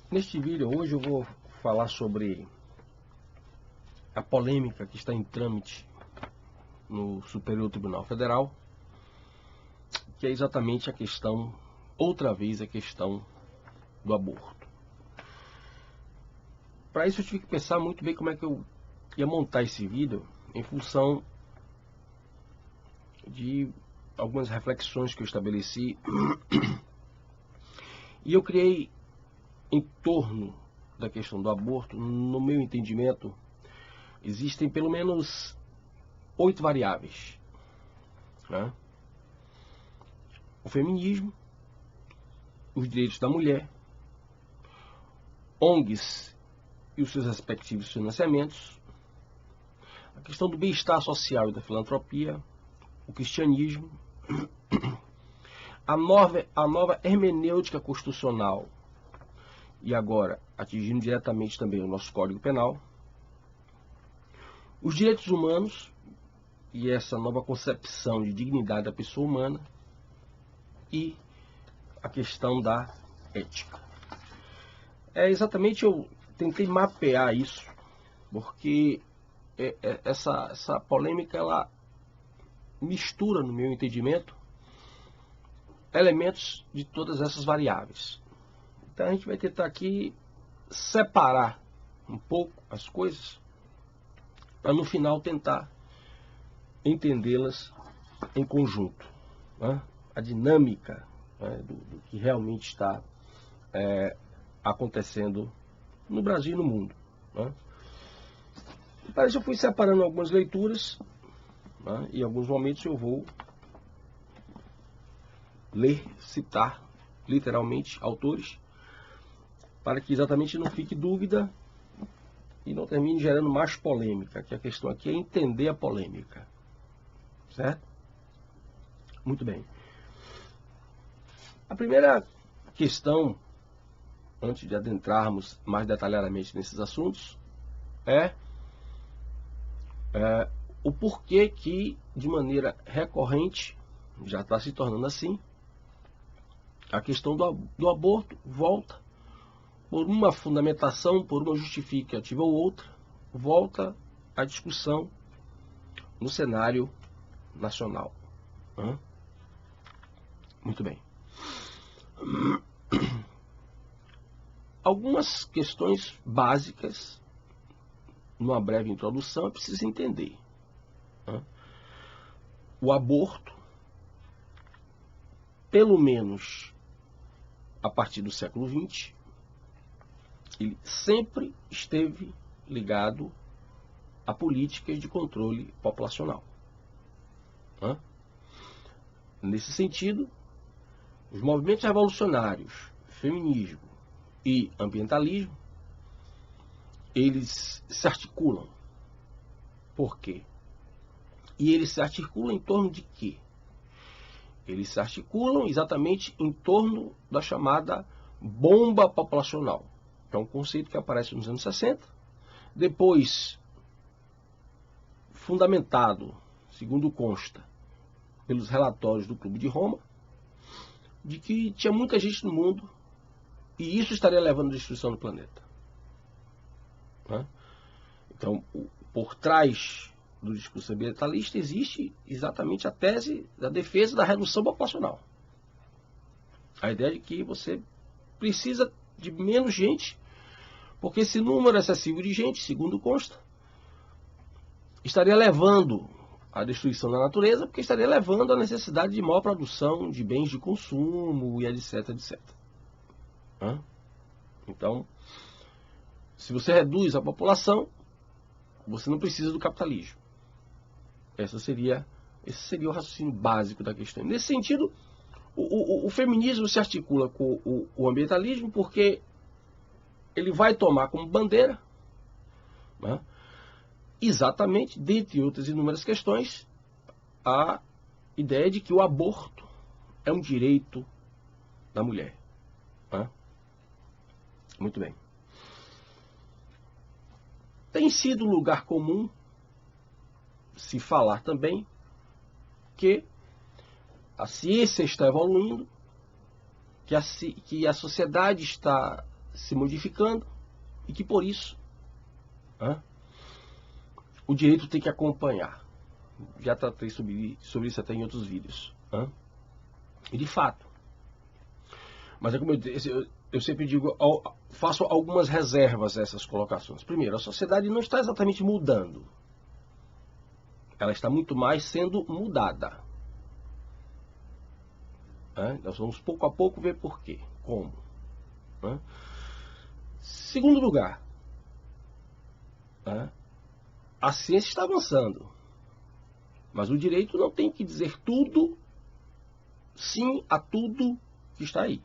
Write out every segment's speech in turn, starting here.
Neste vídeo hoje eu vou falar sobre a polêmica que está em trâmite no Superior Tribunal Federal, que é exatamente a questão, outra vez a questão do aborto. Para isso eu tive que pensar muito bem como é que eu ia montar esse vídeo em função de algumas reflexões que eu estabeleci e eu criei em torno da questão do aborto. No meu entendimento, existem pelo menos 8 variáveis, né? O feminismo, os direitos da mulher, ONGs e os seus respectivos financiamentos, a questão do bem-estar social e da filantropia, o cristianismo, a nova hermenêutica constitucional e agora atingindo diretamente também o nosso Código Penal, os direitos humanos e essa nova concepção de dignidade da pessoa humana e a questão da ética. Eu tentei mapear isso porque essa polêmica ela mistura, no meu entendimento, elementos de todas essas variáveis. Então a gente vai tentar aqui separar um pouco as coisas para no final tentar entendê-las em conjunto, né? A dinâmica, né, do que realmente está acontecendo no Brasil e no mundo, né? E para isso eu fui separando algumas leituras, né, e em alguns momentos eu vou ler, citar literalmente autores, para que exatamente não fique dúvida e não termine gerando mais polêmica, que a questão aqui é entender a polêmica, certo? Muito bem. A primeira questão, antes de adentrarmos mais detalhadamente nesses assuntos, é o porquê que, de maneira recorrente, já está se tornando assim, a questão do aborto volta por uma fundamentação, por uma justificativa ou outra, volta à discussão no cenário nacional. Muito bem. Algumas questões básicas, numa breve introdução, é preciso entender. O aborto, pelo menos a partir do século XX, ele sempre esteve ligado a políticas de controle populacional. Nesse sentido, os movimentos revolucionários, feminismo e ambientalismo, eles se articulam. Por quê? E eles se articulam em torno de quê? Eles se articulam exatamente em torno da chamada bomba populacional. É um conceito que aparece nos anos 60, depois fundamentado, segundo consta, pelos relatórios do Clube de Roma, de que tinha muita gente no mundo e isso estaria levando à destruição do planeta. Então, por trás do discurso ambientalista existe exatamente a tese da defesa da redução populacional. A ideia de que você precisa de menos gente, porque esse número excessivo de gente, segundo consta, estaria levando à destruição da natureza, porque estaria levando à necessidade de maior produção de bens de consumo e etc, etc. Então, se você reduz a população, você não precisa do capitalismo. Esse seria o raciocínio básico da questão. Nesse sentido, o feminismo se articula com o ambientalismo porque ele vai tomar como bandeira, exatamente, dentre outras inúmeras questões, a ideia de que o aborto é um direito da mulher. Muito bem. Tem sido lugar comum se falar também que a ciência está evoluindo, que a sociedade está se modificando e que por isso o direito tem que acompanhar. Já tratei sobre isso até em outros vídeos. E de fato. Mas é como eu sempre digo, faço algumas reservas a essas colocações. Primeiro, a sociedade não está exatamente mudando. Ela está muito mais sendo mudada. Nós vamos pouco a pouco ver por quê, como. Segundo lugar, a ciência está avançando. Mas o direito não tem que dizer tudo, sim a tudo que está aí.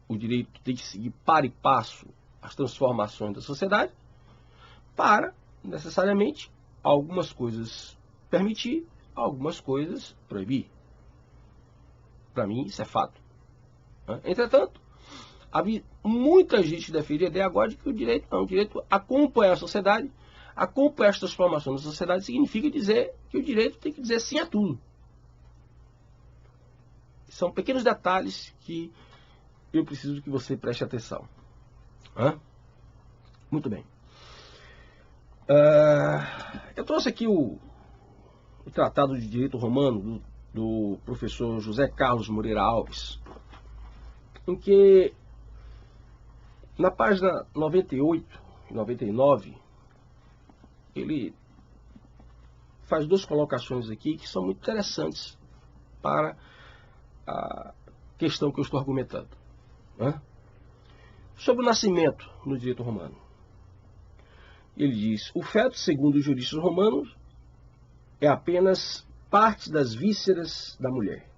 O direito tem que seguir para e passo as transformações da sociedade para, necessariamente, algumas coisas permitir, algumas coisas proibir. Para mim, isso é fato. Entretanto, muita gente defende a ideia agora de que o direito acompanha a sociedade, acompanhar as transformações da sociedade significa dizer que o direito tem que dizer sim a tudo. São pequenos detalhes que eu preciso que você preste atenção. Muito bem. Eu trouxe aqui o Tratado de Direito Romano do professor José Carlos Moreira Alves, em que na página 98 e 99 ele faz duas colocações aqui que são muito interessantes para a questão que eu estou argumentando. Sobre o nascimento no direito romano. Ele diz: o feto, segundo os juristas romanos, é apenas parte das vísceras da mulher.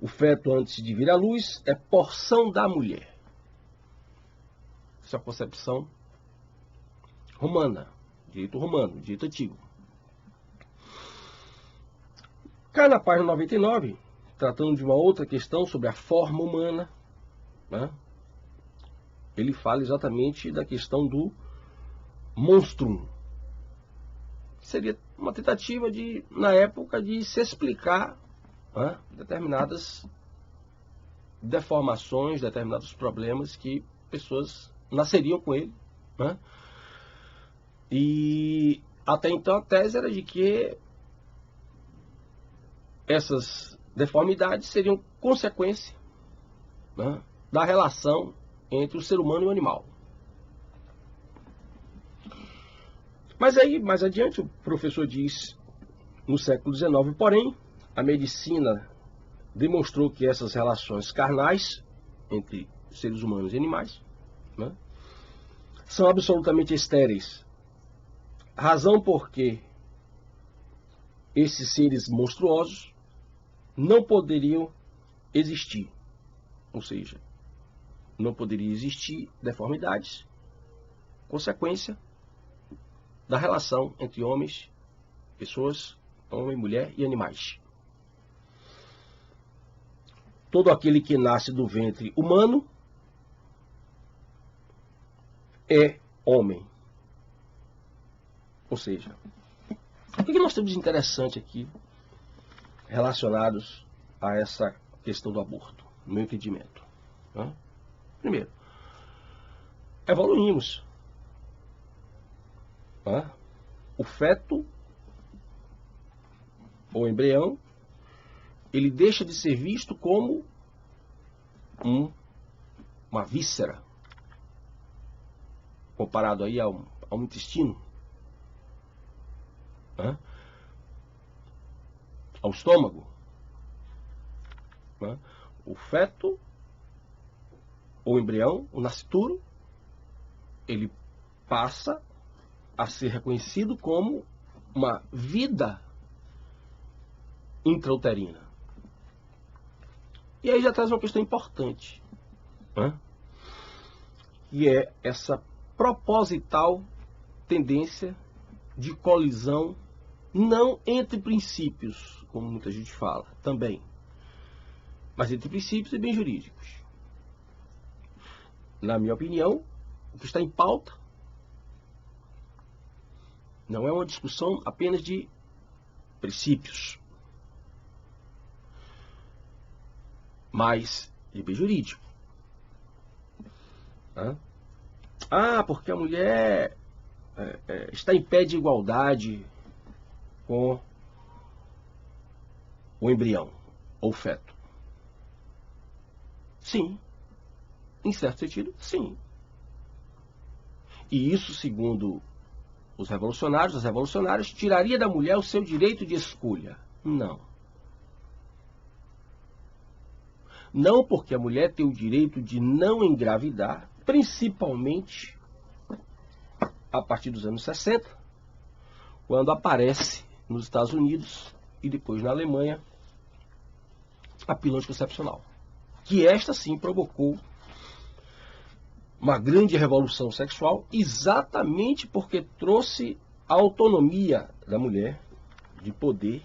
O feto, antes de vir à luz, é porção da mulher. Essa é a concepção romana, direito romano, direito antigo. Cá na página 99, tratando de uma outra questão sobre a forma humana, ele fala exatamente da questão do monstrum. Seria uma tentativa de, na época, de se explicar determinadas deformações, determinados problemas que pessoas nasceriam com ele. E até então a tese era de que essas deformidades seriam consequência da relação entre o ser humano e o animal. Mas aí, mais adiante, o professor diz, no século XIX, porém, a medicina demonstrou que essas relações carnais entre seres humanos e animais são absolutamente estéreis. Razão porque esses seres monstruosos não poderiam existir. Ou seja, não poderia existir deformidades, consequência da relação entre homens, pessoas, homem, mulher e animais. Todo aquele que nasce do ventre humano é homem. Ou seja, o que nós temos de interessante aqui relacionados a essa questão do aborto, no meu entendimento? Primeiro, evoluímos. O feto, ou embrião, ele deixa de ser visto como uma víscera, comparado aí a um intestino, ao estômago. O feto, ou embrião, o nascituro, ele passa a ser reconhecido como uma vida intrauterina. E aí já traz uma questão importante, que é essa proposital tendência de colisão, não entre princípios, como muita gente fala, também, mas entre princípios e bens jurídicos. Na minha opinião, o que está em pauta não é uma discussão apenas de princípios, mas de bem jurídico. Ah, porque a mulher está em pé de igualdade com o embrião ou feto. Sim. Em certo sentido, sim. E isso, segundo os revolucionários, as revolucionárias, tiraria da mulher o seu direito de escolha. Não. Não, porque a mulher tem o direito de não engravidar, principalmente a partir dos anos 60, quando aparece nos Estados Unidos e depois na Alemanha a pílula anticoncepcional, que esta sim provocou uma grande revolução sexual, exatamente porque trouxe a autonomia da mulher de poder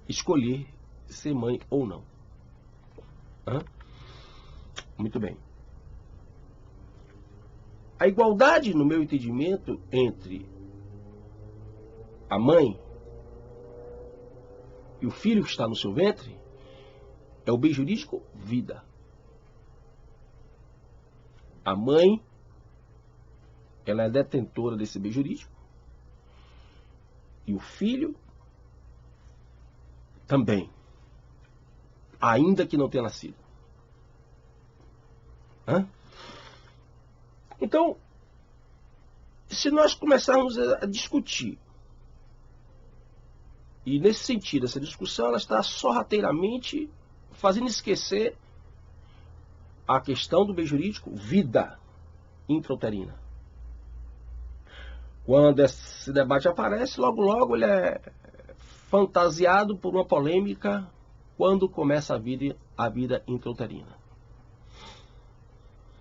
escolher ser mãe ou não. Muito bem. A igualdade, no meu entendimento, entre a mãe e o filho que está no seu ventre é o bem jurídico vida. A mãe, ela é detentora desse bem jurídico e o filho também, ainda que não tenha nascido. Então, se nós começarmos a discutir, e nesse sentido, essa discussão ela está sorrateiramente fazendo esquecer a questão do bem jurídico vida intrauterina. Quando esse debate aparece, logo logo ele é fantasiado por uma polêmica quando começa a vida intrauterina.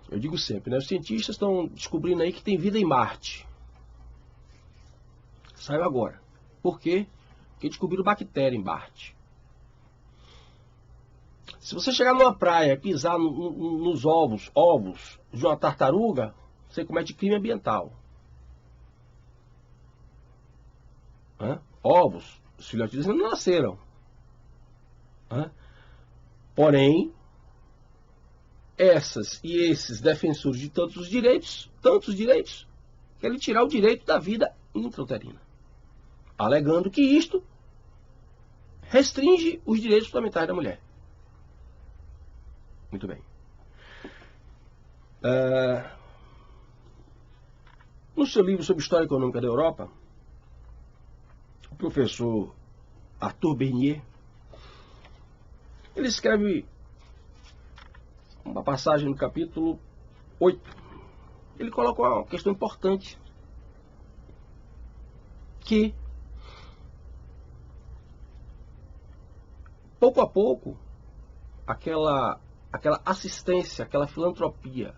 Eu digo sempre, né? Os cientistas estão descobrindo aí que tem vida em Marte. Saiu agora. Por quê? Porque descobriram bactéria em Marte. Se você chegar numa praia e pisar nos ovos de uma tartaruga, você comete crime ambiental. Ovos, os filhotes não nasceram. Porém, essas e esses defensores de tantos direitos, querem tirar o direito da vida intrauterina, alegando que isto restringe os direitos fundamentais da mulher. Muito bem. No seu livro sobre História Econômica da Europa, o professor Arthur Bernier, ele escreve uma passagem no capítulo 8. Ele coloca uma questão importante, que pouco a pouco aquela assistência, aquela filantropia,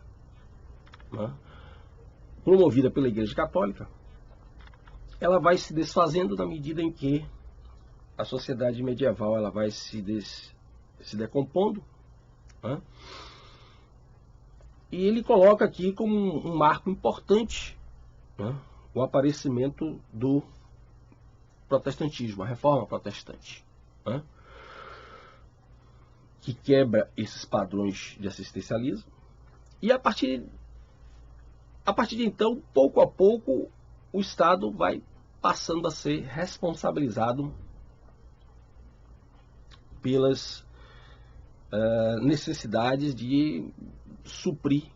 promovida pela Igreja Católica, ela vai se desfazendo na medida em que a sociedade medieval ela vai se decompondo. E ele coloca aqui como um marco importante o aparecimento do protestantismo, a reforma protestante, que quebra esses padrões de assistencialismo. E a partir de então, pouco a pouco, o Estado vai passando a ser responsabilizado pelas necessidades de suprir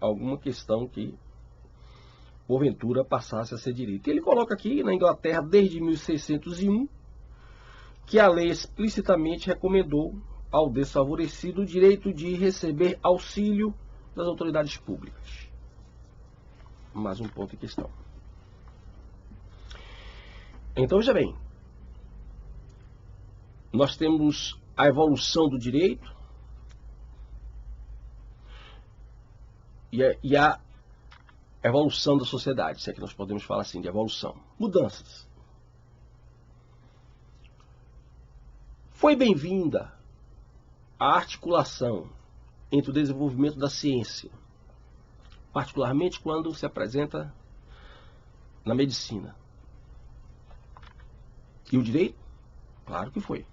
alguma questão que porventura passasse a ser direito. Ele coloca aqui na Inglaterra desde 1601 que a lei explicitamente recomendou ao desfavorecido o direito de receber auxílio das autoridades públicas. Mais um ponto em questão. Então, veja bem, nós temos a evolução do direito e a evolução da sociedade, se é que nós podemos falar assim, de evolução. Mudanças. Foi bem-vinda a articulação entre o desenvolvimento da ciência, particularmente quando se apresenta na medicina. E o direito? Claro que foi.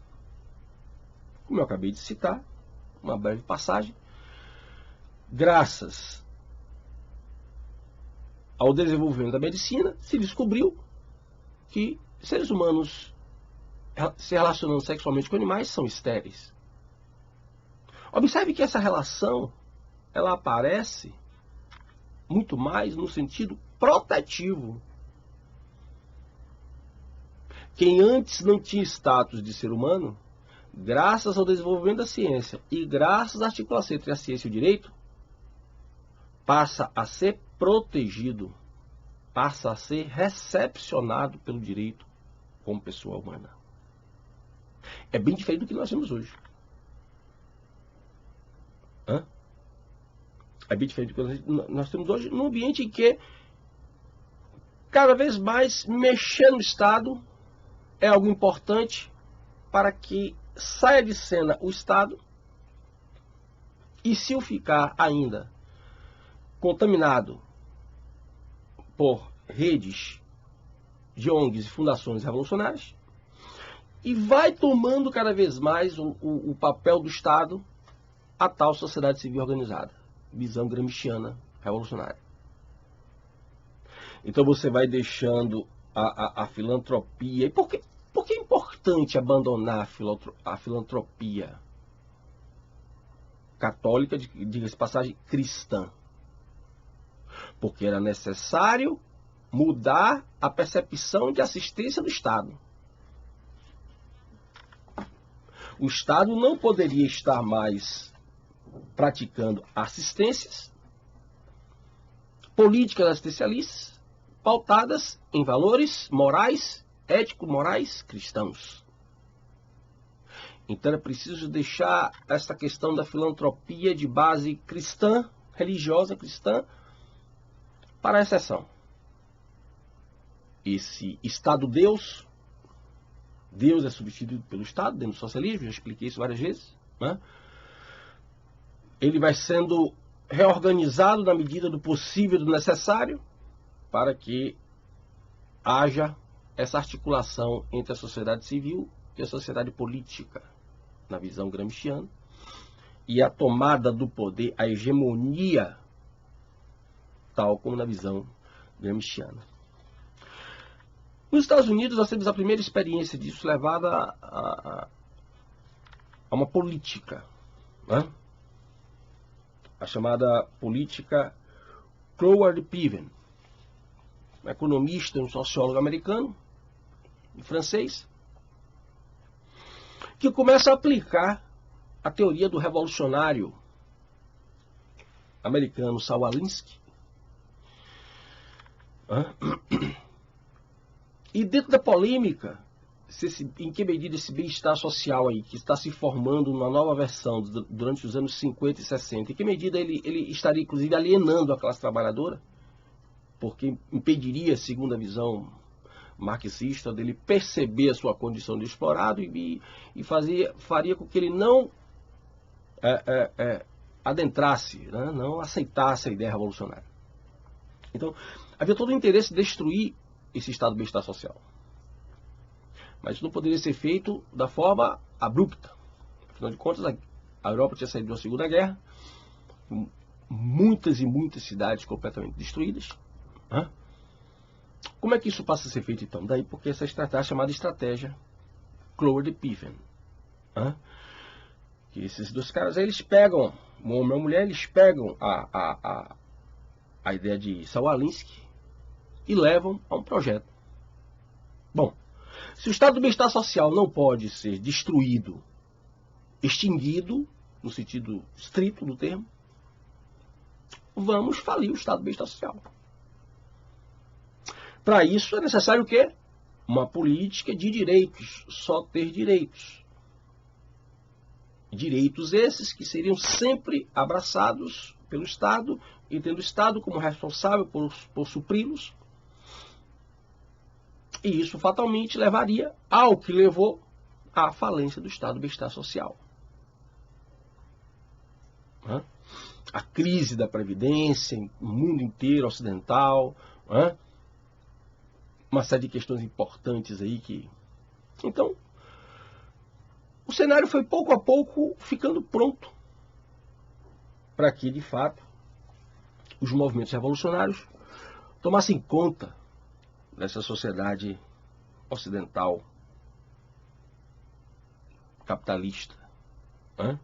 como eu acabei de citar, uma breve passagem, graças ao desenvolvimento da medicina, se descobriu que seres humanos se relacionando sexualmente com animais são estéreis. Observe que essa relação, ela aparece muito mais no sentido protetivo. Quem antes não tinha status de ser humano, graças ao desenvolvimento da ciência e graças à articulação entre a ciência e o direito, passa a ser protegido, passa a ser recepcionado pelo direito como pessoa humana. É bem diferente do que nós temos hoje. É bem diferente do que nós temos hoje, num ambiente em que cada vez mais mexer no Estado é algo importante para que saia de cena o Estado, e se o ficar ainda contaminado por redes de ONGs e fundações revolucionárias, e vai tomando cada vez mais o papel do Estado a tal sociedade civil organizada, visão gramsciana revolucionária. Então você vai deixando a filantropia. E por que é importante abandonar a filantropia católica, diga-se de passagem, cristã? Porque era necessário mudar a percepção de assistência do Estado. O Estado não poderia estar mais praticando assistências, políticas assistencialistas, pautadas em valores morais, ético-morais cristãos. Então é preciso deixar essa questão da filantropia de base cristã, religiosa cristã, para a exceção. Esse Estado-Deus, Deus é substituído pelo Estado, dentro do socialismo, já expliquei isso várias vezes, né? Ele vai sendo reorganizado na medida do possível e do necessário para que haja essa articulação entre a sociedade civil e a sociedade política, na visão gramsciana, e a tomada do poder, a hegemonia, tal como na visão gramsciana. Nos Estados Unidos, nós temos a primeira experiência disso levada a uma política, né? A chamada política Cloward-Piven, um economista, um sociólogo americano, um francês, que começa a aplicar a teoria do revolucionário americano Saul Alinsky. E dentro da polêmica, em que medida esse bem-estar social aí, que está se formando numa nova versão durante os anos 50 e 60, em que medida ele estaria, inclusive, alienando a classe trabalhadora, porque impediria, segundo a visão marxista, dele perceber a sua condição de explorado e faria com que ele não adentrasse, né, não aceitasse a ideia revolucionária. Então, havia todo o interesse de destruir esse estado de bem-estar social. Mas isso não poderia ser feito da forma abrupta. Afinal de contas, a Europa tinha saído de uma Segunda Guerra, com muitas e muitas cidades completamente destruídas. Como é que isso passa a ser feito, então? Daí porque essa estratégia é chamada estratégia Cloward-Piven. Que esses dois caras aí, eles pegam, um homem e uma mulher, eles pegam a ideia de Saul Alinsky e levam a um projeto. Bom, se o estado do bem-estar social não pode ser destruído, extinguido, no sentido estrito do termo, vamos falir o estado do bem-estar social. Para isso é necessário o quê? Uma política de direitos, só ter direitos. Direitos esses que seriam sempre abraçados pelo Estado, e tendo o Estado como responsável por supri-los. E isso fatalmente levaria ao que levou à falência do estado do bem-estar social. A crise da Previdência no mundo inteiro, ocidental, uma série de questões importantes aí que... Então, o cenário foi pouco a pouco ficando pronto para que, de fato, os movimentos revolucionários tomassem conta dessa sociedade ocidental capitalista. Né?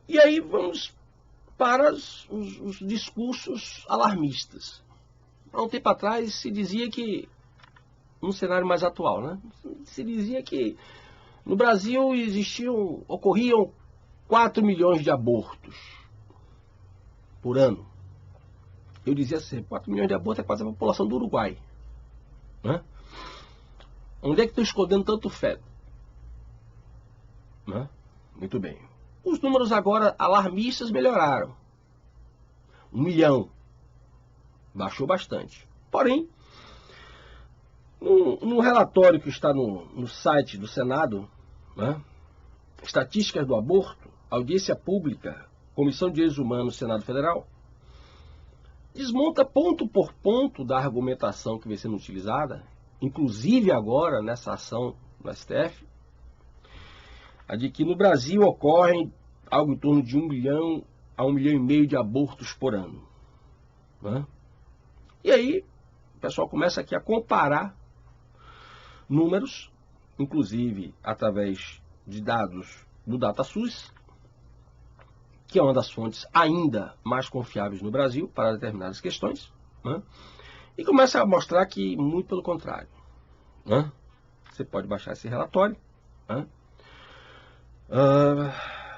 E aí vamos para os discursos alarmistas. Há um tempo atrás se dizia que, num cenário mais atual, né? Se dizia que no Brasil ocorriam 4 milhões de abortos por ano. Eu dizia assim, 4 milhões de abortos é quase a população do Uruguai. Né? Onde é que estão escondendo tanto feto? Né? Muito bem. Os números agora alarmistas melhoraram. 1 milhão. Baixou bastante. Porém, no relatório que está no site do Senado, né, Estatísticas do Aborto, Audiência Pública, Comissão de Direitos Humanos, Senado Federal, desmonta ponto por ponto da argumentação que vem sendo utilizada, inclusive agora nessa ação do STF, a de que no Brasil ocorrem algo em torno de 1 milhão a 1,5 milhão de abortos por ano. Né? E aí, o pessoal começa aqui a comparar números, inclusive através de dados do DataSUS, que é uma das fontes ainda mais confiáveis no Brasil para determinadas questões, né? E começa a mostrar que, muito pelo contrário, né? Você pode baixar esse relatório. Né?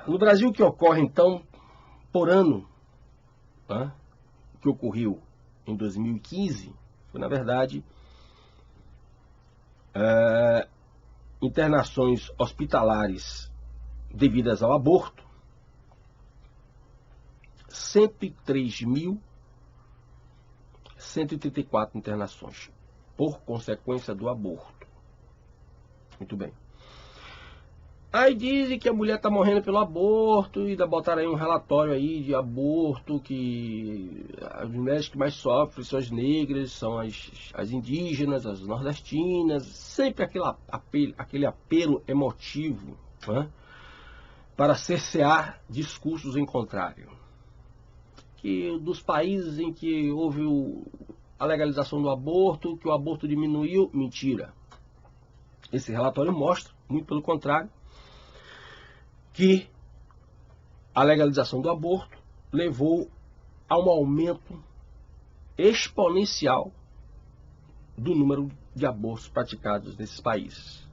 No Brasil, o que ocorre, então, por ano, né? O que ocorreu em 2015, foi, na verdade, internações hospitalares devidas ao aborto, 103.134 internações por consequência do aborto. Muito bem. Aí dizem que a mulher está morrendo pelo aborto, e ainda botaram aí um relatório aí de aborto, que as mulheres que mais sofrem são as negras, são as indígenas, as nordestinas, sempre aquele apelo emotivo, né, para cercear discursos em contrário. Que dos países em que houve a legalização do aborto, que o aborto diminuiu, mentira. Esse relatório mostra, muito pelo contrário, que a legalização do aborto levou a um aumento exponencial do número de abortos praticados nesses países.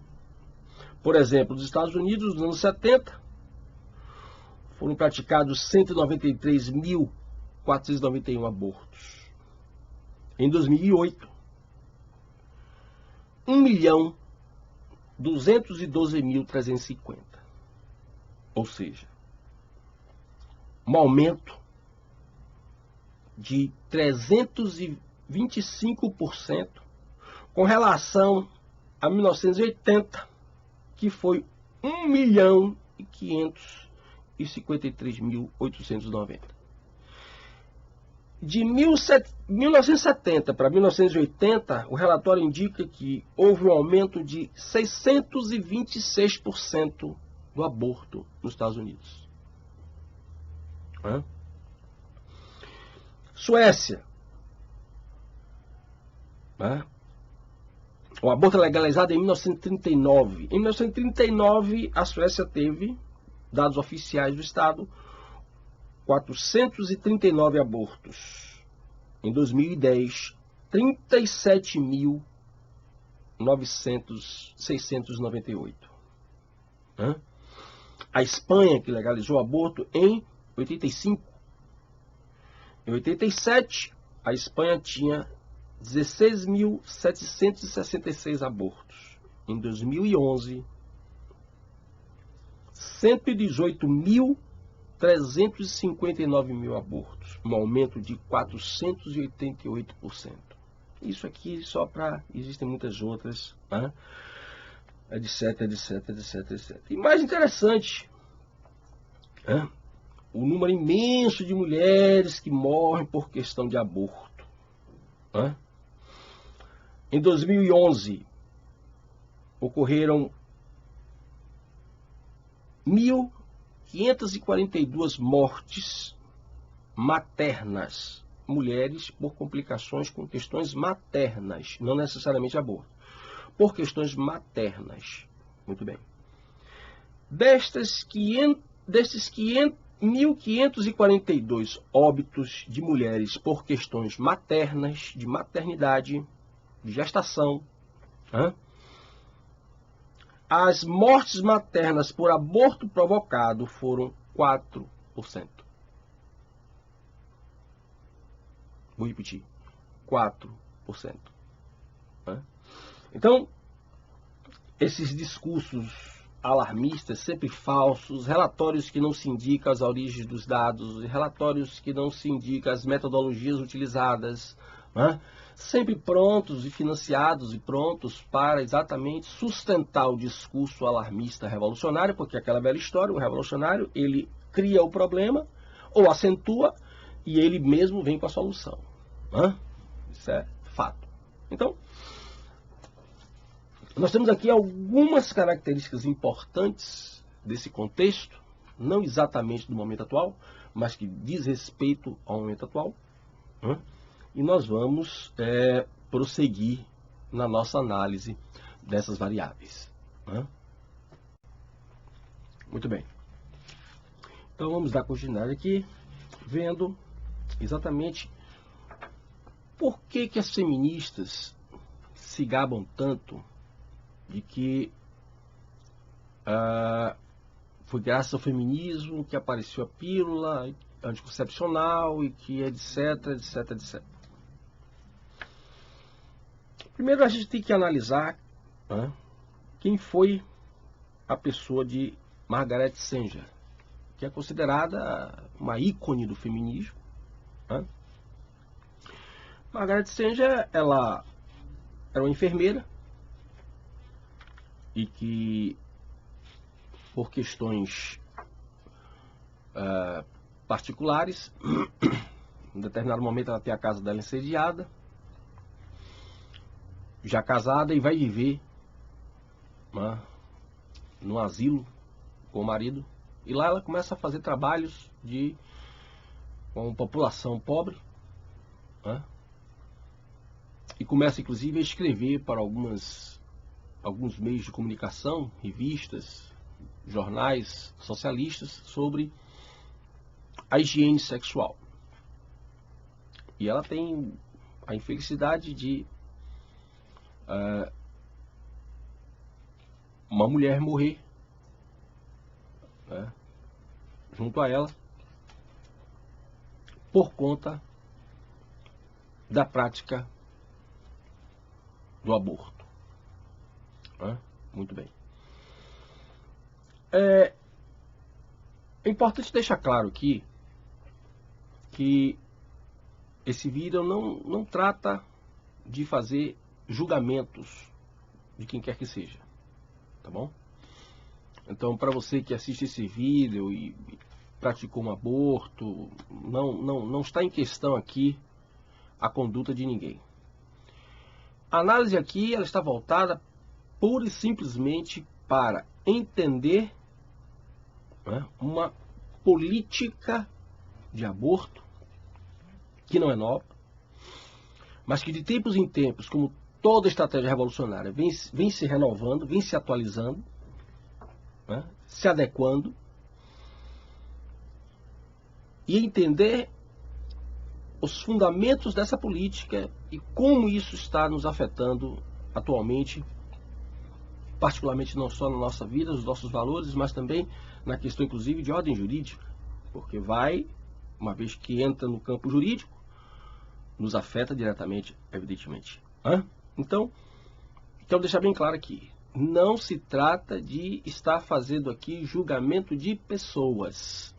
Por exemplo, nos Estados Unidos, nos anos 70, foram praticados 193.491 abortos. Em 2008, 1.212.350. Ou seja, um aumento de 325% com relação a 1980, que foi 1.553.890. De 1970 para 1980, o relatório indica que houve um aumento de 626% do aborto nos Estados Unidos. Suécia. O aborto é legalizado em 1939. Em 1939, a Suécia teve, dados oficiais do Estado, 439 abortos. Em 2010, 37.698. A Espanha, que legalizou o aborto em 85. Em 87, a Espanha tinha 16.766 abortos. Em 2011, 118.359 abortos, um aumento de 488%. Isso aqui só para... Existem muitas outras, né? etc, etc, etc, etc. E mais interessante, né? O número imenso de mulheres que morrem por questão de aborto. Né? Em 2011, ocorreram 1.542 mortes maternas, mulheres por complicações com questões maternas, não necessariamente aborto, por questões maternas. Muito bem. Desses 1.542 óbitos de mulheres por questões maternas, de maternidade, de gestação, as mortes maternas por aborto provocado foram 4%. Vou repetir, 4%. Então, esses discursos alarmistas, sempre falsos, relatórios que não se indicam as origens dos dados, relatórios que não se indicam as metodologias utilizadas, sempre prontos e financiados e prontos para exatamente sustentar o discurso alarmista revolucionário, porque aquela velha história, o revolucionário, ele cria o problema ou acentua e ele mesmo vem com a solução. Isso é fato. Então, nós temos aqui algumas características importantes desse contexto, não exatamente do momento atual, mas que diz respeito ao momento atual. E nós vamos prosseguir na nossa análise dessas variáveis. Muito bem. Então vamos dar continuidade aqui, vendo exatamente por que as feministas se gabam tanto de que foi graças ao feminismo que apareceu a pílula anticoncepcional e que etc, etc, etc. Primeiro a gente tem que analisar quem foi a pessoa de Margaret Sanger, que é considerada uma ícone do feminismo. Margaret Sanger, ela era uma enfermeira e que, por questões particulares, em determinado momento ela tem a casa dela incendiada, já casada, e vai viver num asilo com o marido, e lá ela começa a fazer trabalhos com população pobre, e começa inclusive a escrever para alguns meios de comunicação, revistas, jornais socialistas, sobre a higiene sexual. E ela tem a infelicidade de uma mulher morrer junto a ela por conta da prática do aborto. Muito bem. É importante deixar claro aqui que esse vídeo não trata de fazer julgamentos de quem quer que seja, tá bom? Então, para você que assiste esse vídeo e praticou um aborto, não está em questão aqui a conduta de ninguém. A análise aqui ela está voltada pura e simplesmente para entender uma política de aborto que não é nova, mas que de tempos em tempos, como toda estratégia revolucionária, vem se renovando, vem se atualizando, se adequando, e entender os fundamentos dessa política e como isso está nos afetando atualmente, particularmente não só na nossa vida, nos nossos valores, mas também na questão inclusive de ordem jurídica, porque uma vez que entra no campo jurídico, nos afeta diretamente, evidentemente. Então, quero deixar bem claro aqui, não se trata de estar fazendo aqui julgamento de pessoas.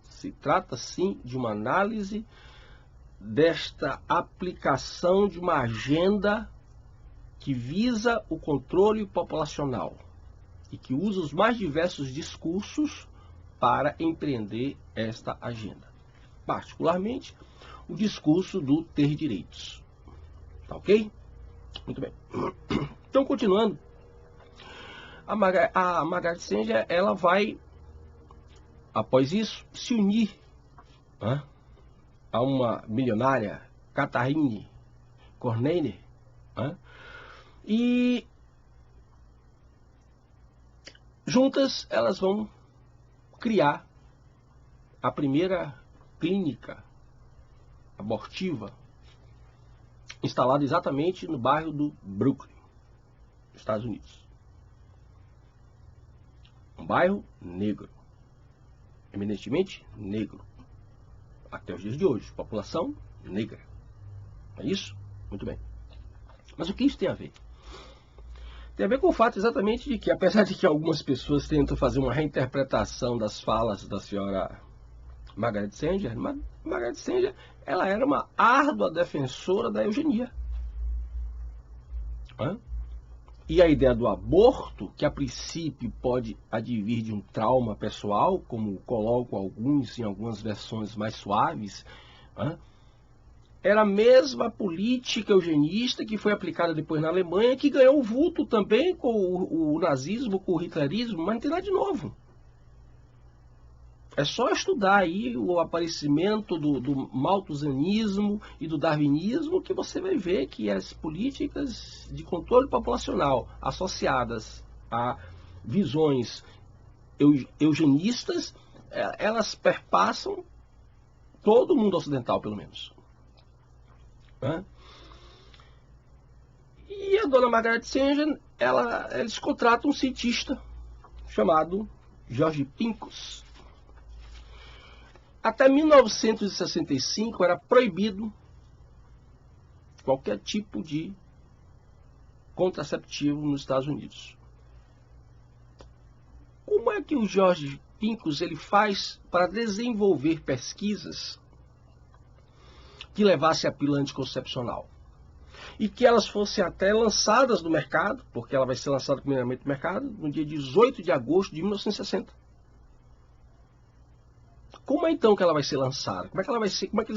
Se trata sim de uma análise desta aplicação de uma agenda que visa o controle populacional e que usa os mais diversos discursos para empreender esta agenda. Particularmente, o discurso do ter direitos. Tá ok? Muito bem. Então, continuando, a Margaret Sanger, ela vai após isso, se unir a uma milionária, Catherine Corneille, e juntas elas vão criar a primeira clínica abortiva instalada exatamente no bairro do Brooklyn, Estados Unidos. Um bairro negro, eminentemente negro, até os dias de hoje, população negra. É isso? Muito bem. Mas o que isso tem a ver? Tem a ver com o fato exatamente de que, apesar de que algumas pessoas tentam fazer uma reinterpretação das falas da senhora Margaret Sanger, Margaret Sanger, ela era uma árdua defensora da eugenia. E a ideia do aborto, que a princípio pode advir de um trauma pessoal, como colocam alguns em algumas versões mais suaves, era a mesma política eugenista que foi aplicada depois na Alemanha, que ganhou vulto também com o nazismo, com o hitlerismo, mas não tem nada de novo. É só estudar aí o aparecimento do malthusianismo e do darwinismo que você vai ver que as políticas de controle populacional associadas a visões eugenistas, elas perpassam todo o mundo ocidental, pelo menos. E a dona Margaret Sanger, eles contratam um cientista chamado George Pincus. Até 1965 era proibido qualquer tipo de contraceptivo nos Estados Unidos. Como é que o George Pincus ele faz para desenvolver pesquisas que levassem a pílula anticoncepcional? E que elas fossem até lançadas no mercado, porque ela vai ser lançada primeiramente no mercado, no dia 18 de agosto de 1960. Como é então que ela vai ser lançada? Como é que ela vai ser? Como é que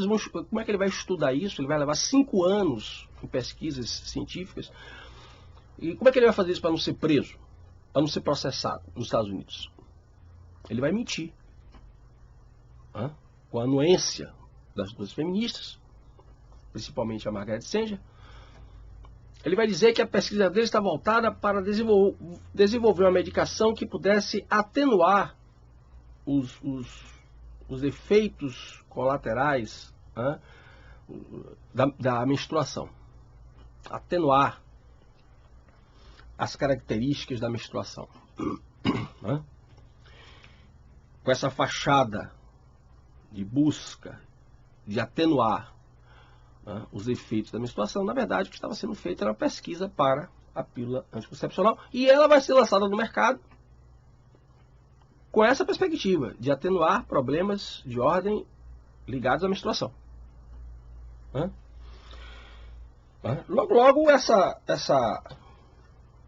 ele vai estudar isso? Ele vai levar 5 anos em pesquisas científicas. E como é que ele vai fazer isso para não ser preso, para não ser processado nos Estados Unidos? Ele vai mentir, com a anuência das duas feministas, principalmente a Margaret Sanger. Ele vai dizer que a pesquisa dele está voltada para desenvolver uma medicação que pudesse atenuar os efeitos colaterais da menstruação, atenuar as características da menstruação. Com essa fachada de busca de atenuar os efeitos da menstruação, na verdade o que estava sendo feito era uma pesquisa para a pílula anticoncepcional, e ela vai ser lançada no mercado com essa perspectiva de atenuar problemas de ordem ligados à menstruação. Logo,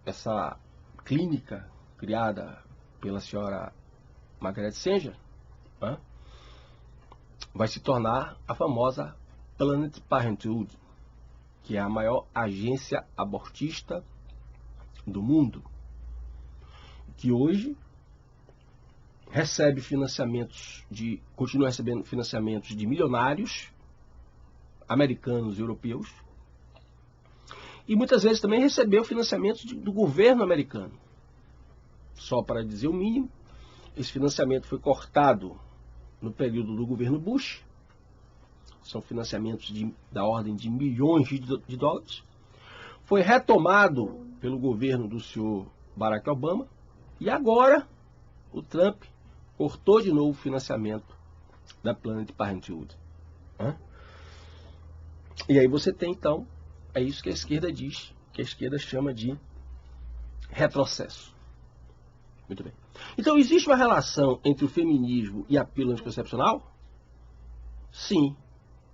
essa clínica criada pela senhora Margaret Sanger vai se tornar a famosa Planned Parenthood, que é a maior agência abortista do mundo, que hoje continua recebendo financiamentos de milionários americanos e europeus, e muitas vezes também recebeu financiamentos do governo americano. Só para dizer o mínimo, esse financiamento foi cortado no período do governo Bush. São financiamentos da ordem de milhões de dólares. Foi retomado pelo governo do senhor Barack Obama, e agora o Trump cortou de novo o financiamento da Planned Parenthood. E aí você tem, então, é isso que a esquerda diz, que a esquerda chama de retrocesso. Muito bem. Então, existe uma relação entre o feminismo e a pílula anticoncepcional? Sim,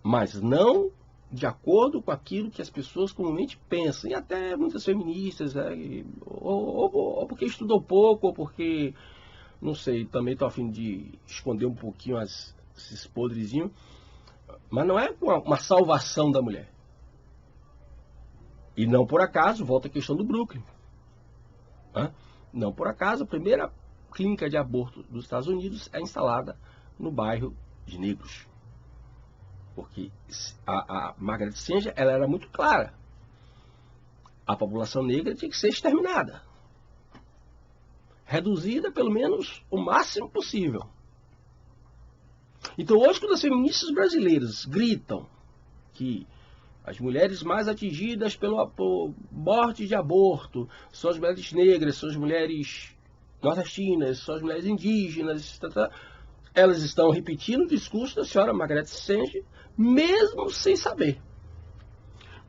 mas não de acordo com aquilo que as pessoas comumente pensam, e até muitas feministas, ou porque estudou pouco, ou porque, não sei, também estou a fim de esconder um pouquinho esses podrezinhos, mas não é uma salvação da mulher. E não por acaso, volta a questão do Brooklyn. Não por acaso, a primeira clínica de aborto dos Estados Unidos é instalada no bairro de negros. Porque a Margaret Sanger, ela era muito clara. A população negra tinha que ser exterminada. Reduzida, pelo menos, o máximo possível. Então, hoje, quando as feministas brasileiras gritam que as mulheres mais atingidas por morte de aborto são as mulheres negras, são as mulheres nordestinas, são as mulheres indígenas, elas estão repetindo o discurso da senhora Margaret Sanger, mesmo sem saber.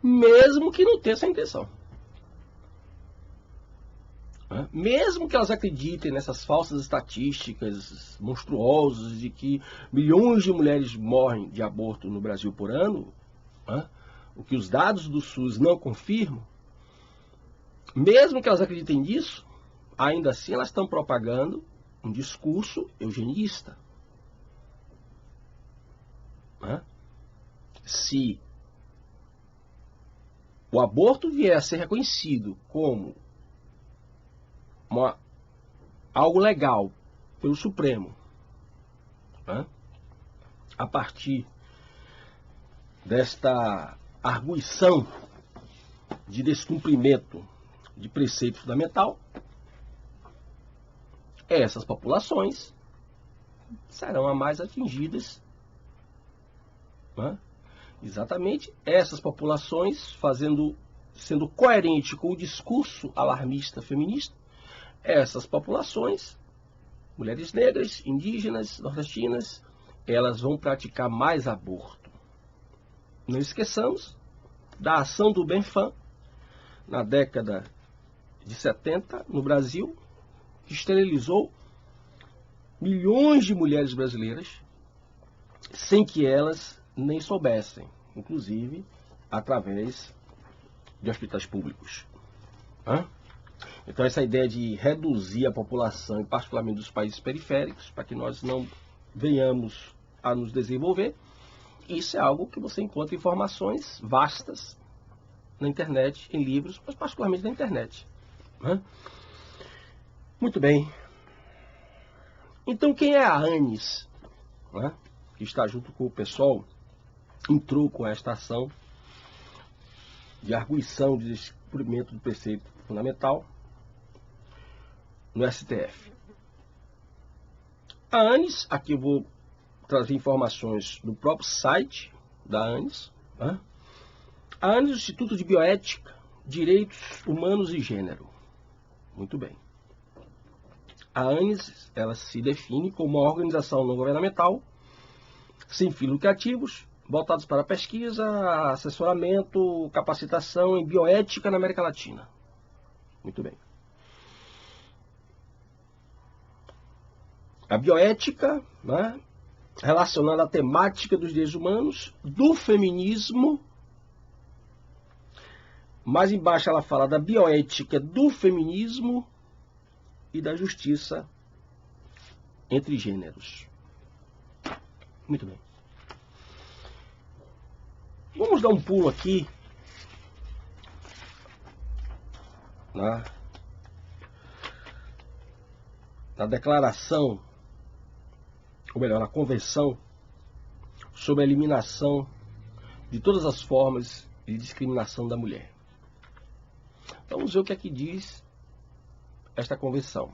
Mesmo que não tenha essa intenção. Mesmo que elas acreditem nessas falsas estatísticas monstruosas de que milhões de mulheres morrem de aborto no Brasil por ano, o que os dados do SUS não confirmam, mesmo que elas acreditem nisso, ainda assim elas estão propagando um discurso eugenista. Se o aborto vier a ser reconhecido como algo legal pelo Supremo, a partir desta arguição de descumprimento de preceito fundamental, essas populações serão as mais atingidas. Exatamente essas populações, sendo coerente com o discurso alarmista feminista, essas populações, mulheres negras, indígenas, nordestinas, elas vão praticar mais aborto. Não esqueçamos da ação do Benfam, na década de 70, no Brasil, que esterilizou milhões de mulheres brasileiras, sem que elas nem soubessem, inclusive através de hospitais públicos. Então essa ideia de reduzir a população, e particularmente dos países periféricos, para que nós não venhamos a nos desenvolver, isso é algo que você encontra informações vastas na internet, em livros, mas particularmente na internet. Muito bem. Então quem é a Anis, que está junto com o pessoal, entrou com esta ação de arguição de descumprimento do preceito fundamental no STF. A Anis, aqui eu vou trazer informações do próprio site da Anis. A Anis é o Instituto de Bioética, Direitos Humanos e Gênero. Muito bem. A Anis, ela se define como uma organização não governamental, sem fins lucrativos, voltados para pesquisa, assessoramento, capacitação em bioética na América Latina. Muito bem. A bioética, relacionada à temática dos direitos humanos, do feminismo. Mais embaixo ela fala da bioética do feminismo e da justiça entre gêneros. Muito bem. Vamos dar um pulo aqui na declaração, ou melhor, na convenção sobre a eliminação de todas as formas de discriminação da mulher. Vamos ver o que é que diz esta convenção.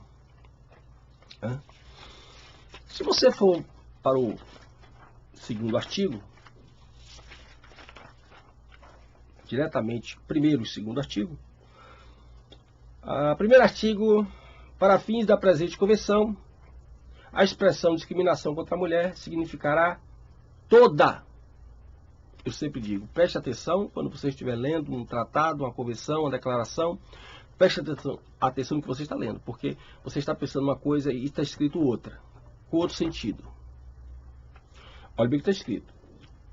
Se você for para o segundo artigo, diretamente, primeiro e segundo artigo. Primeiro artigo, para fins da presente convenção, a expressão discriminação contra a mulher significará toda. Eu sempre digo, preste atenção quando você estiver lendo um tratado, uma convenção, uma declaração, preste atenção no que você está lendo, porque você está pensando uma coisa e está escrito outra, com outro sentido. Olha bem o que está escrito.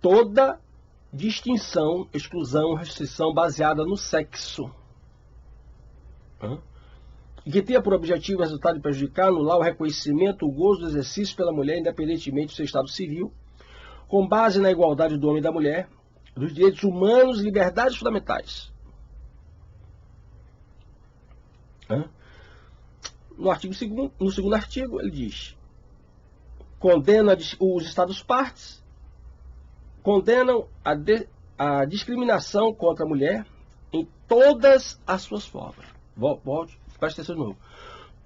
Toda distinção, exclusão, restrição baseada no sexo, e que tenha por objetivo o resultado de prejudicar, anular o reconhecimento, o gozo do exercício pela mulher, independentemente do seu estado civil, com base na igualdade do homem e da mulher, dos direitos humanos e liberdades fundamentais. no segundo artigo, ele diz: condena os Estados-partes, condenam a discriminação contra a mulher em todas as suas formas. Volte, preste atenção de novo.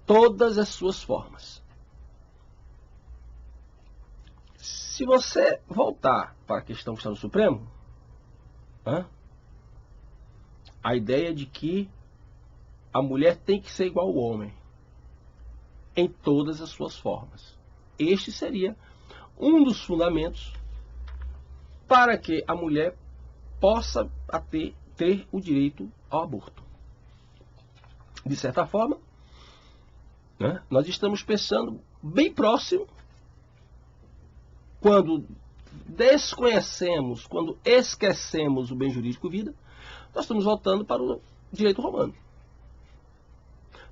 Todas as suas formas. Se você voltar para a questão que está no Supremo, a ideia de que a mulher tem que ser igual ao homem em todas as suas formas. Este seria um dos fundamentos para que a mulher possa ter o direito ao aborto. De certa forma, nós estamos pensando bem próximo quando desconhecemos, quando esquecemos o bem jurídico vida, nós estamos voltando para o direito romano.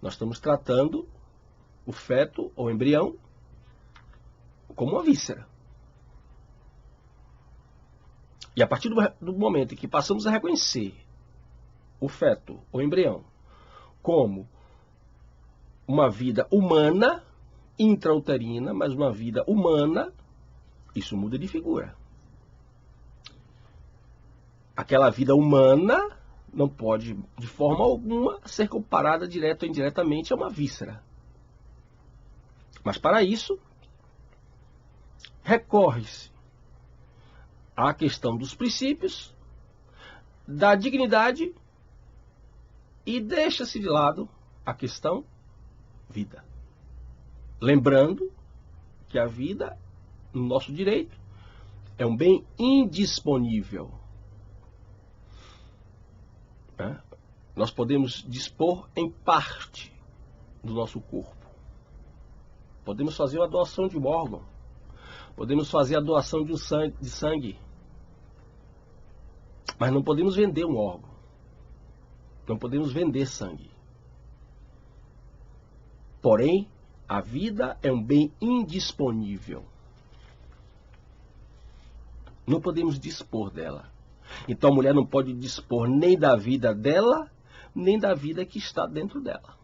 Nós estamos tratando o feto ou embrião como uma víscera. E a partir do momento em que passamos a reconhecer o feto ou embrião como uma vida humana, intrauterina, mas uma vida humana, isso muda de figura. Aquela vida humana não pode, de forma alguma, ser comparada direta ou indiretamente a uma víscera. Mas para isso, recorre-se à questão dos princípios, da dignidade e deixa-se de lado a questão vida. Lembrando que a vida, no nosso direito, é um bem indisponível. Nós podemos dispor em parte do nosso corpo. Podemos fazer uma doação de um órgão. Podemos fazer a doação de sangue. Mas não podemos vender um órgão. Não podemos vender sangue. Porém, a vida é um bem indisponível. Não podemos dispor dela. Então a mulher não pode dispor nem da vida dela, nem da vida que está dentro dela.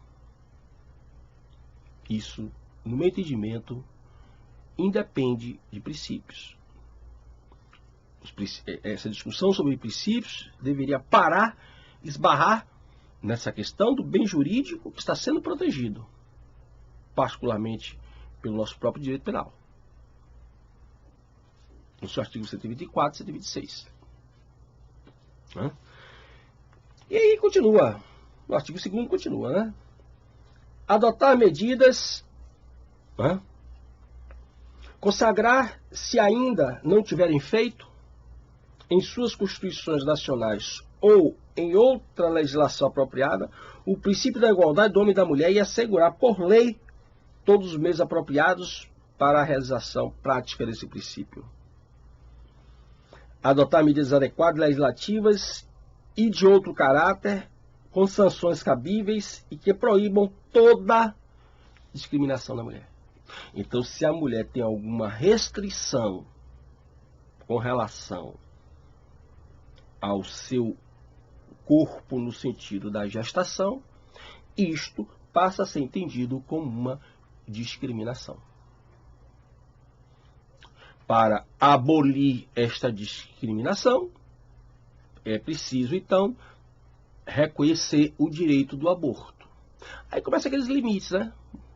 Isso, no meu entendimento, independe de princípios. Essa discussão sobre princípios deveria parar, esbarrar nessa questão do bem jurídico que está sendo protegido, particularmente pelo nosso próprio direito penal, no seu artigo 124 e 126. E aí continua, no artigo 2º continua, adotar medidas, consagrar, se ainda não tiverem feito, em suas constituições nacionais ou em outra legislação apropriada, o princípio da igualdade do homem e da mulher e assegurar por lei todos os meios apropriados para a realização prática desse princípio. Adotar medidas adequadas, legislativas e de outro caráter, com sanções cabíveis e que proíbam toda discriminação da mulher. Então, se a mulher tem alguma restrição com relação ao seu corpo no sentido da gestação, isto passa a ser entendido como uma discriminação. Para abolir esta discriminação, é preciso, então, reconhecer o direito do aborto. Aí começam aqueles limites,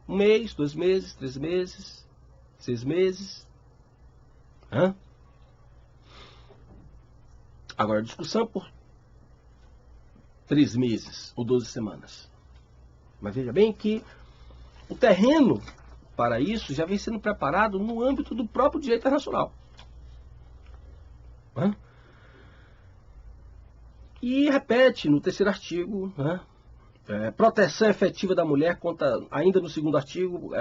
1 mês, 2 meses, 3 meses, 6 meses. Agora, a discussão por 3 meses ou 12 semanas. Mas veja bem que o terreno para isso já vem sendo preparado no âmbito do próprio direito internacional. E repete no 3º artigo, proteção efetiva da mulher contra, ainda no 2º artigo,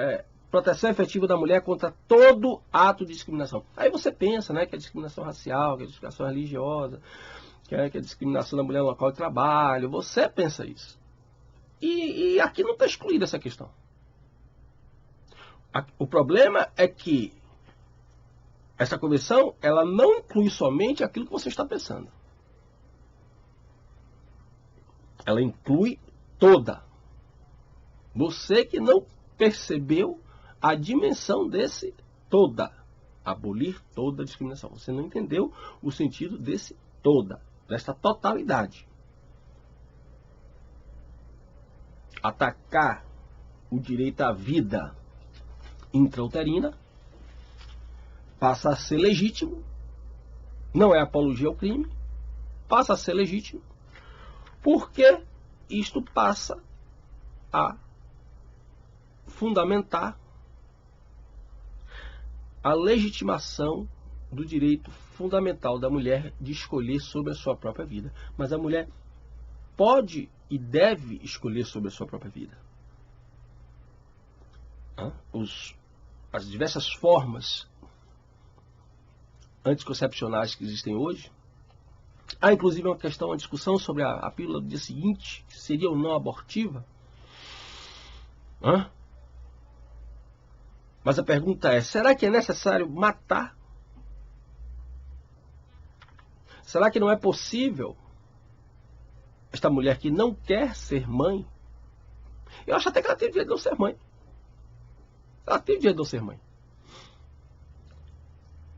proteção efetiva da mulher contra todo ato de discriminação. Aí você pensa, que é discriminação racial, que é discriminação religiosa, que é discriminação da mulher no local de trabalho. Você pensa isso. E aqui não está excluída essa questão. O problema é que essa convenção, ela não inclui somente aquilo que você está pensando. Ela inclui toda Você que não percebeu a dimensão desse toda. Abolir toda a discriminação. Você não entendeu o sentido desse toda, desta totalidade. Atacar o direito à vida intrauterina passa a ser legítimo, não é apologia ao crime, passa a ser legítimo, porque isto passa a fundamentar a legitimação do direito fundamental da mulher de escolher sobre a sua própria vida. Mas a mulher pode e deve escolher sobre a sua própria vida. As diversas formas anticoncepcionais que existem hoje. Há inclusive uma discussão sobre a pílula do dia seguinte, que seria ou não abortiva. Mas a pergunta é, será que é necessário matar? Será que não é possível esta mulher que não quer ser mãe? Eu acho até que ela tem o direito de não ser mãe. Ela tem o direito de não ser mãe.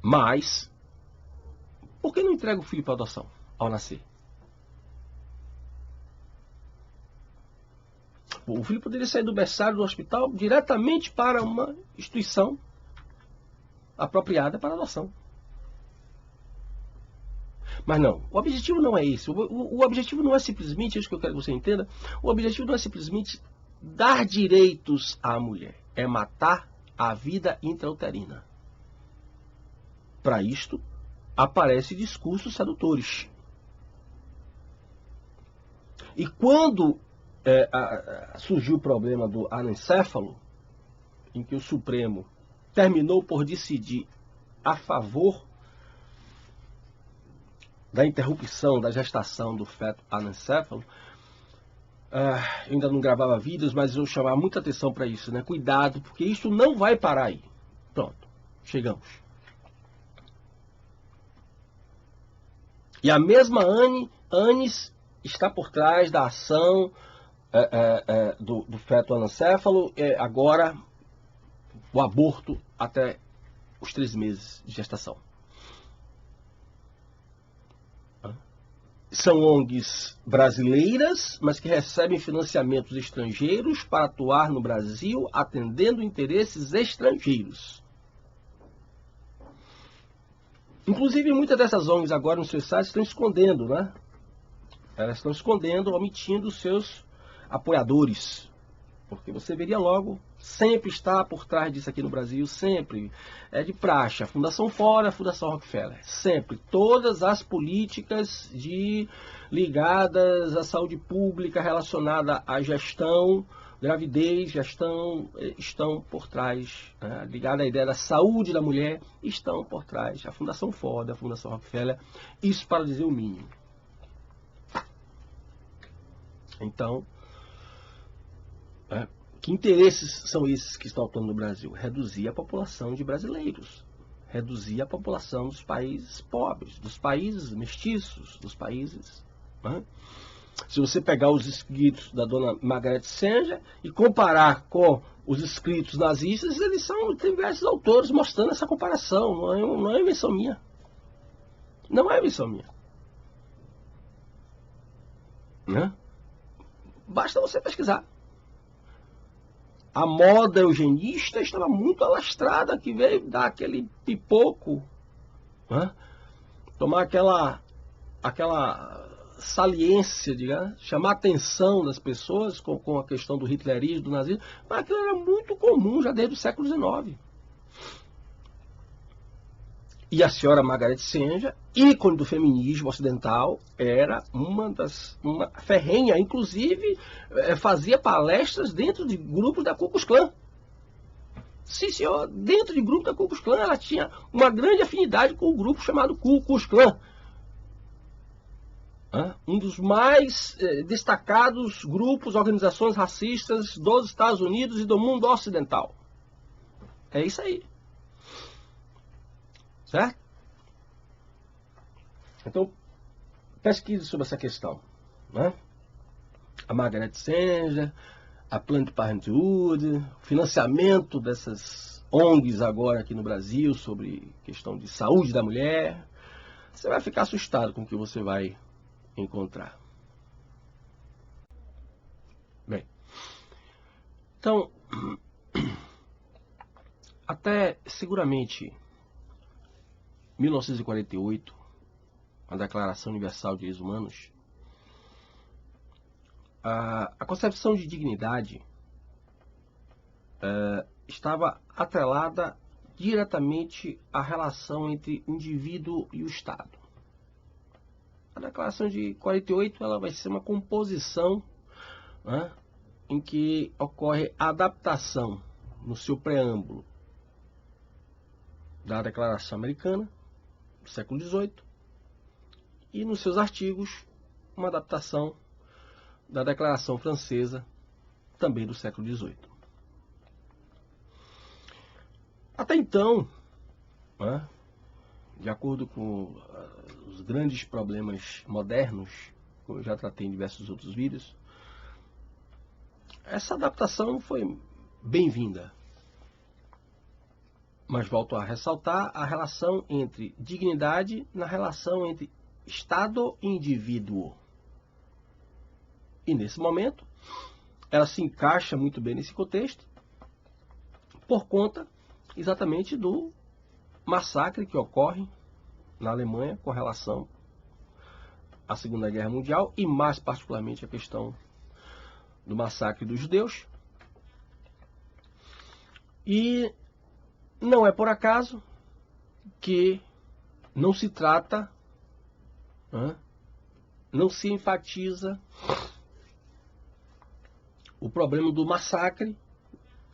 Mas, por que não entrega o filho para adoção ao nascer? O filho poderia sair do berçário do hospital diretamente para uma instituição apropriada para adoção. Mas não, o objetivo não é esse. O objetivo não é simplesmente, é isso que eu quero que você entenda, o objetivo não é simplesmente dar direitos à mulher, é matar a vida intrauterina. Para isto, aparecem discursos sedutores. E quando surgiu o problema do anencéfalo, em que o Supremo terminou por decidir a favor da interrupção da gestação do feto anencéfalo, eu ainda não gravava vídeos, mas eu chamava muita atenção para isso, né? Cuidado, porque isso não vai parar aí. Pronto, chegamos. E a mesma Anis está por trás da ação do feto anencéfalo, agora o aborto até os 3 meses de gestação. São ONGs brasileiras, mas que recebem financiamentos estrangeiros para atuar no Brasil, atendendo interesses estrangeiros. Inclusive, muitas dessas ONGs agora nos seus sites estão escondendo, né? Elas estão escondendo, omitindo os seus apoiadores. Porque você veria logo, sempre está por trás disso aqui no Brasil, sempre. É de praxe, a Fundação Ford, a Fundação Rockefeller. Sempre. Todas as políticas ligadas à saúde pública, relacionada à gestão, gravidez, gestão, estão por trás. Ligada à ideia da saúde da mulher, estão por trás. A Fundação Ford, a Fundação Rockefeller, isso para dizer o mínimo. Então, que interesses são esses que estão atuando no Brasil? Reduzir a população de brasileiros, reduzir a população dos países pobres, dos países mestiços, dos países... Se você pegar os escritos da dona Margaret Sanger e comparar com os escritos nazistas, tem diversos autores mostrando essa comparação, não é invenção minha. Não é invenção minha. Basta você pesquisar. A moda eugenista estava muito alastrada, que veio dar aquele pipoco, tomar aquela saliência, digamos, chamar a atenção das pessoas com a questão do hitlerismo, do nazismo, mas aquilo era muito comum já desde o século XIX. E a senhora Margaret Sanger, ícone do feminismo ocidental, era uma ferrenha, inclusive fazia palestras dentro de grupos da Ku Klux Klan. Sim, senhor, dentro de grupo da Ku Klux Klan, ela tinha uma grande afinidade com o grupo chamado Ku Klux Klan. Um dos mais destacados grupos, organizações racistas dos Estados Unidos e do mundo ocidental. É isso aí. Certo? Então, pesquise sobre essa questão. A Margaret Sanger, a Planned Parenthood, financiamento dessas ONGs agora aqui no Brasil sobre questão de saúde da mulher, você vai ficar assustado com o que você vai encontrar. Bem, então, até seguramente 1948, a Declaração Universal de Direitos Humanos, a concepção de dignidade estava atrelada diretamente à relação entre o indivíduo e o Estado. A Declaração de 48 ela vai ser uma composição, né, em que ocorre a adaptação no seu preâmbulo da Declaração Americana do século XVIII e nos seus artigos uma adaptação da Declaração Francesa também do século XVIII. Até então, né, de acordo com os grandes problemas modernos, como eu já tratei em diversos outros vídeos, essa adaptação foi bem-vinda. Mas volto a ressaltar a relação entre dignidade na relação entre Estado e indivíduo. E nesse momento, ela se encaixa muito bem nesse contexto, por conta exatamente do massacre que ocorre na Alemanha com relação à Segunda Guerra Mundial e mais particularmente a questão do massacre dos judeus. E não é por acaso que não se trata, não se enfatiza o problema do massacre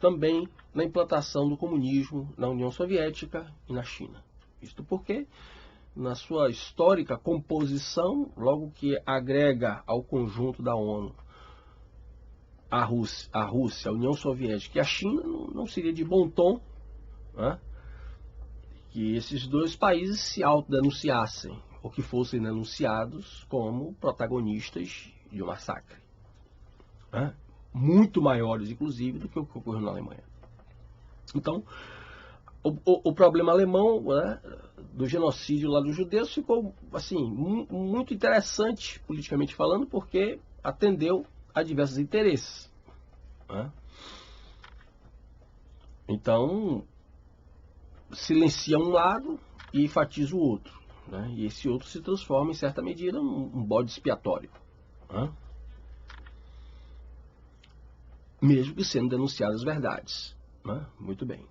também na implantação do comunismo na União Soviética e na China. Isto porque, na sua histórica composição, logo que agrega ao conjunto da ONU a Rússia, a União Soviética e a China, não seria de bom tom, né, que esses dois países se autodenunciassem, ou que fossem denunciados como protagonistas de um massacre, né, muito maiores, inclusive, do que o que ocorreu na Alemanha. Então, o problema alemão, né, do genocídio lá dos judeus ficou assim, muito interessante, politicamente falando, porque atendeu a diversos interesses, né? Então, silencia um lado e enfatiza o outro, né? E esse outro se transforma, em certa medida, num bode expiatório, né? Mesmo que sendo denunciadas as verdades, né? Muito bem.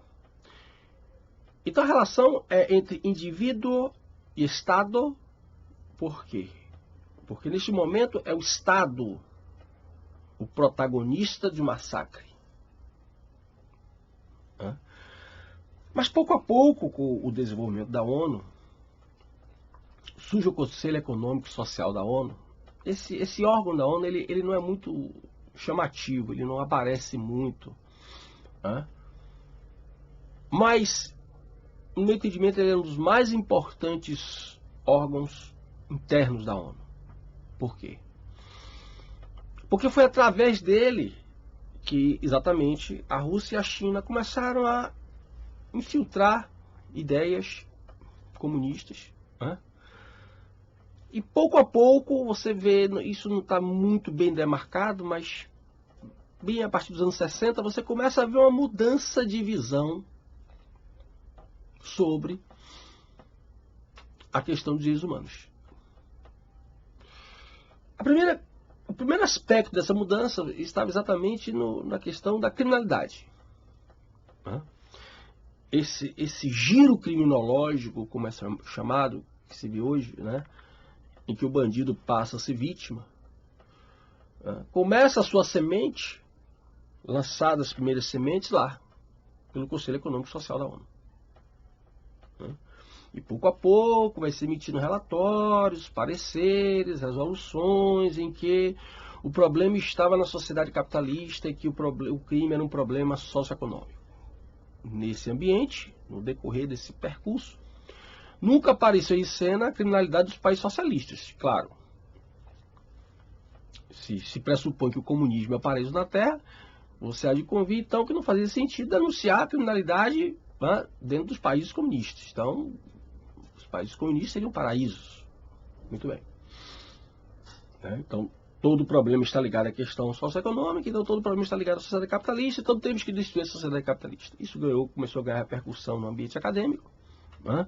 Então a relação é entre indivíduo e Estado. Por quê? Porque neste momento é o Estado o protagonista de um massacre. Mas pouco a pouco, com o desenvolvimento da ONU, surge o Conselho Econômico e Social da ONU. Esse órgão da ONU ele não é muito chamativo, ele não aparece muito, né? Mas, no meu entendimento, ele é um dos mais importantes órgãos internos da ONU. Por quê? Porque foi através dele que, exatamente, a Rússia e a China começaram a infiltrar ideias comunistas, né? E pouco a pouco você vê, isso não está muito bem demarcado, mas bem a partir dos anos 60 você começa a ver uma mudança de visão sobre a questão dos direitos humanos. O primeiro aspecto dessa mudança estava exatamente na questão da criminalidade, né? Esse giro criminológico, como é chamado, que se vê hoje, né, em que o bandido passa a ser vítima, né, começa a sua semente, lançadas as primeiras sementes lá, pelo Conselho Econômico e Social da ONU. Né? E pouco a pouco vai se emitindo relatórios, pareceres, resoluções em que o problema estava na sociedade capitalista e que o crime era um problema socioeconômico. Nesse ambiente, no decorrer desse percurso, nunca apareceu em cena a criminalidade dos países socialistas, claro. Se pressupõe que o comunismo aparece na Terra, você há de convir, então, que não fazia sentido denunciar a criminalidade, né, dentro dos países comunistas. Então, os países comunistas seriam paraísos. Muito bem. Então, todo o problema está ligado à questão socioeconômica, então todo o problema está ligado à sociedade capitalista, então temos que destruir a sociedade capitalista. Isso começou a ganhar repercussão no ambiente acadêmico, né?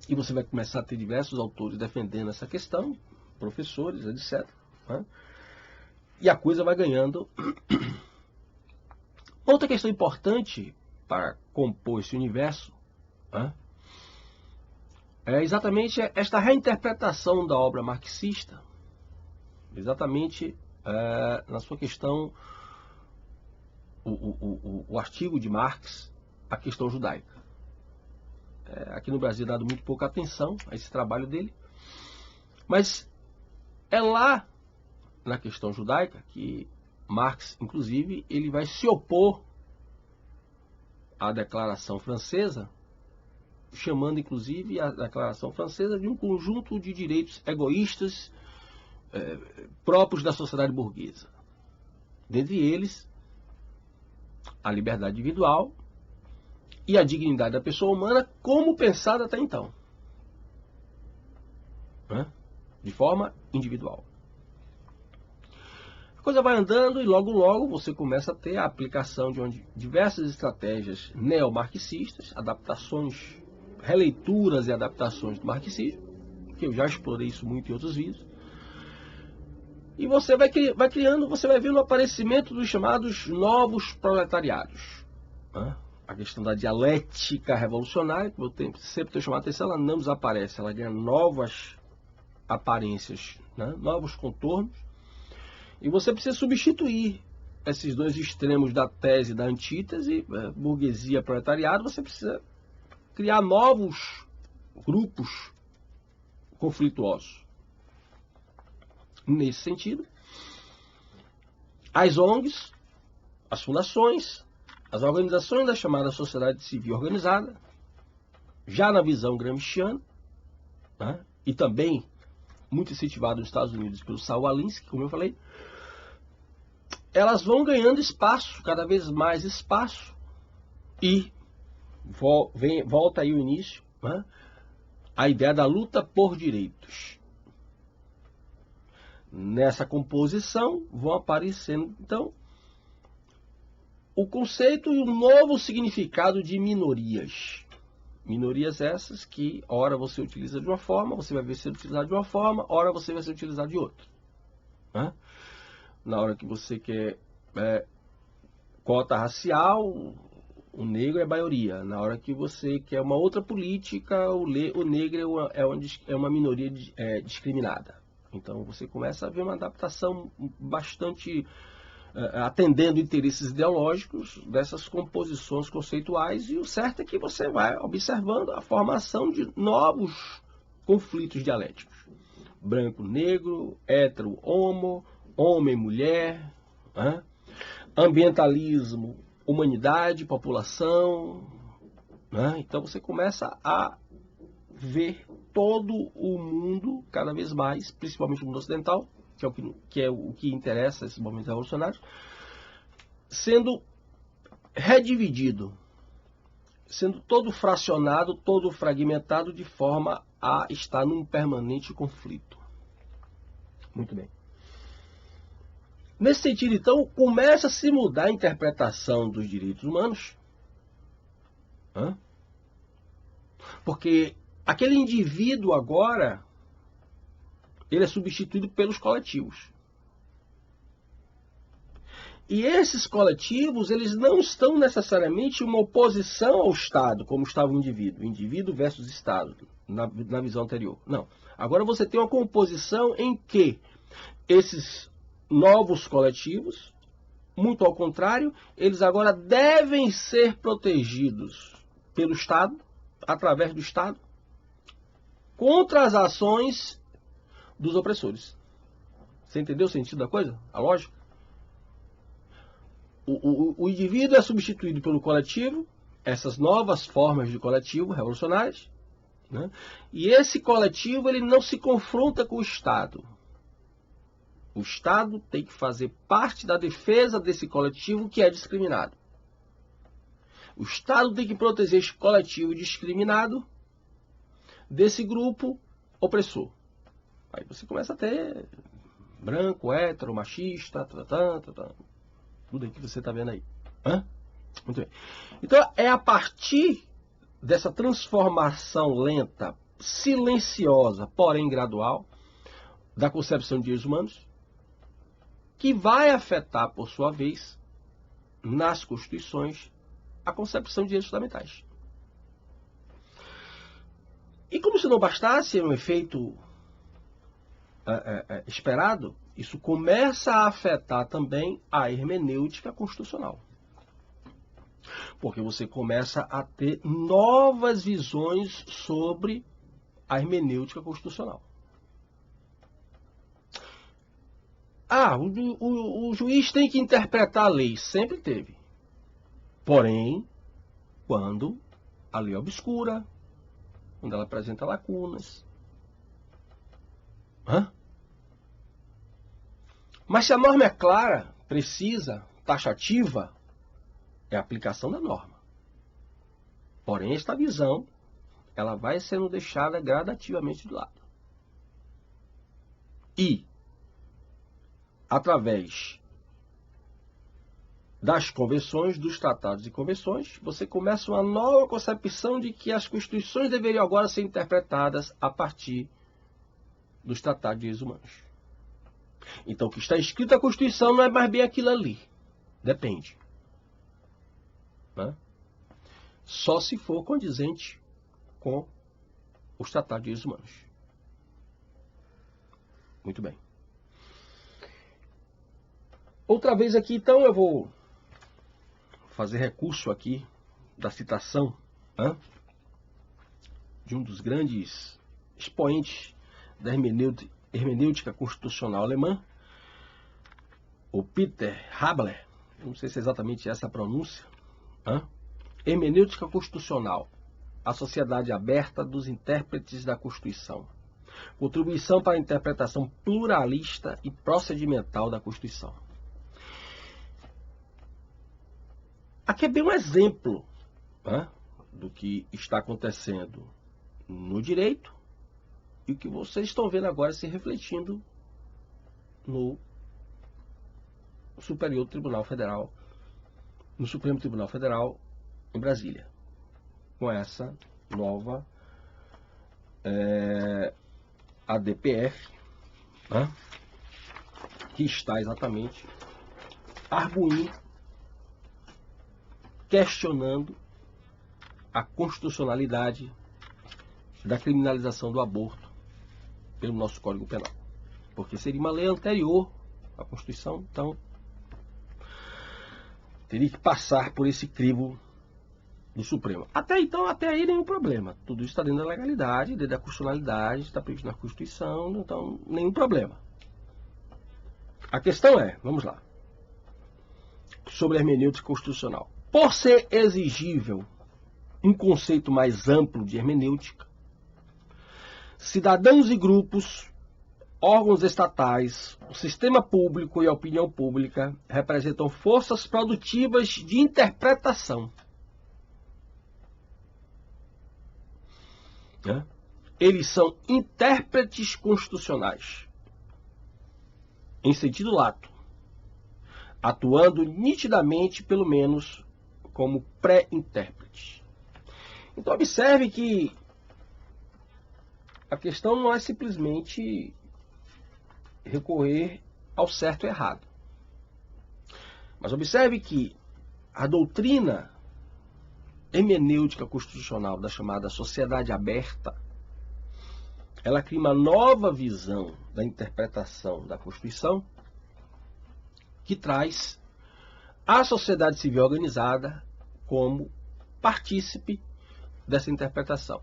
E você vai começar a ter diversos autores defendendo essa questão, professores, etc., né? E a coisa vai ganhando. Outra questão importante para compor esse universo, né, é exatamente esta reinterpretação da obra marxista, exatamente na sua questão, o artigo de Marx, a questão judaica. Aqui no Brasil é dado muito pouca atenção a esse trabalho dele, mas é lá na questão judaica que Marx, inclusive, ele vai se opor à Declaração Francesa, chamando, inclusive, a Declaração Francesa de um conjunto de direitos egoístas próprios da sociedade burguesa. Dentre eles, a liberdade individual e a dignidade da pessoa humana como pensada até então, né? De forma individual. A coisa vai andando e logo logo você começa a ter a aplicação de diversas estratégias neomarxistas, adaptações, releituras e adaptações do marxismo, que eu já explorei isso muito em outros vídeos. E você vai criando, você vai vendo o aparecimento dos chamados novos proletariados, né? A questão da dialética revolucionária, que eu sempre tenho chamado a atenção, ela não desaparece, ela ganha novas aparências, né? Novos contornos. E você precisa substituir esses dois extremos da tese da antítese, burguesia, proletariado. Você precisa criar novos grupos conflituosos. Nesse sentido, as ONGs, as fundações, as organizações da chamada sociedade civil organizada, já na visão gramsciana, né, e também muito incentivado nos Estados Unidos pelo Saul Alinsky, como eu falei, elas vão ganhando espaço, cada vez mais espaço, e volta aí o início, né, a ideia da luta por direitos. Nessa composição vão aparecendo, então, o conceito e o novo significado de minorias. Minorias essas que, ora você utiliza de uma forma, você vai ver ser utilizado de uma forma, ora você vai ser utilizado de outra, né? Na hora que você quer cota racial, o negro é maioria. Na hora que você quer uma outra política, o negro é uma minoria discriminada. Então você começa a ver uma adaptação bastante atendendo interesses ideológicos dessas composições conceituais, e o certo é que você vai observando a formação de novos conflitos dialéticos. Branco, negro, hétero, homo, homem, mulher, né? Ambientalismo, humanidade, população, né? Então você começa a ver todo o mundo cada vez mais, principalmente o mundo ocidental, que é o que interessa esses movimentos revolucionários, sendo redividido, sendo todo fracionado, todo fragmentado, de forma a estar num permanente conflito. Muito bem. Nesse sentido, então, começa a se mudar a interpretação dos direitos humanos, né? Porque aquele indivíduo agora, ele é substituído pelos coletivos. E esses coletivos, eles não estão necessariamente em uma oposição ao Estado, como estava o indivíduo versus Estado, na visão anterior. Não. Agora você tem uma composição em que esses novos coletivos, muito ao contrário, eles agora devem ser protegidos pelo Estado, através do Estado, contra as ações dos opressores. Você entendeu o sentido da coisa? A lógica? O indivíduo é substituído pelo coletivo, essas novas formas de coletivo revolucionárias, né? E esse coletivo, ele não se confronta com o Estado. O Estado tem que fazer parte da defesa desse coletivo que é discriminado. O Estado tem que proteger esse coletivo discriminado desse grupo opressor. Aí você começa a ter branco, hétero, machista, tudo aí que você está vendo aí. Hã? Muito bem. Então é a partir dessa transformação lenta, silenciosa, porém gradual, da concepção de direitos humanos, que vai afetar, por sua vez, nas constituições, a concepção de direitos fundamentais. E como se não bastasse um efeito esperado, isso começa a afetar também a hermenêutica constitucional. Porque você começa a ter novas visões sobre a hermenêutica constitucional. O juiz tem que interpretar a lei. Sempre teve. Porém, quando a lei é obscura, quando ela apresenta lacunas. Mas se a norma é clara, precisa, taxativa, é a aplicação da norma. Porém, esta visão, ela vai sendo deixada gradativamente de lado. E, através das convenções, dos tratados e convenções, você começa uma nova concepção de que as constituições deveriam agora ser interpretadas a partir dos tratados de direitos humanos. Então, o que está escrito na Constituição não é mais bem aquilo ali. Depende. Só se for condizente com os tratados de direitos humanos. Muito bem. Outra vez aqui, então, eu vou fazer recurso aqui da citação de um dos grandes expoentes da hermenêutica constitucional alemã, o Peter Habler, não sei se é exatamente essa a pronúncia, Hermenêutica Constitucional, a sociedade aberta dos intérpretes da Constituição. Contribuição para a interpretação pluralista e procedimental da Constituição. Aqui é bem um exemplo do que está acontecendo no direito e o que vocês estão vendo agora se refletindo no Superior Tribunal Federal, no Supremo Tribunal Federal em Brasília, com essa nova ADPF, que está exatamente arguindo, questionando a constitucionalidade da criminalização do aborto pelo nosso Código Penal. Porque seria uma lei anterior à Constituição, então teria que passar por esse crivo do Supremo. Até aí nenhum problema. Tudo isso está dentro da legalidade, dentro da constitucionalidade, está previsto na Constituição, então nenhum problema. A questão é, vamos lá, sobre a hermenêutica constitucional. Por ser exigível um conceito mais amplo de hermenêutica, cidadãos e grupos, órgãos estatais, o sistema público e a opinião pública representam forças produtivas de interpretação. Eles são intérpretes constitucionais, em sentido lato, atuando nitidamente, pelo menos, como pré-intérpretes. Então, observe que a questão não é simplesmente recorrer ao certo e errado. Mas observe que a doutrina hermenêutica constitucional da chamada sociedade aberta, ela cria uma nova visão da interpretação da Constituição que traz a sociedade civil organizada como partícipe dessa interpretação.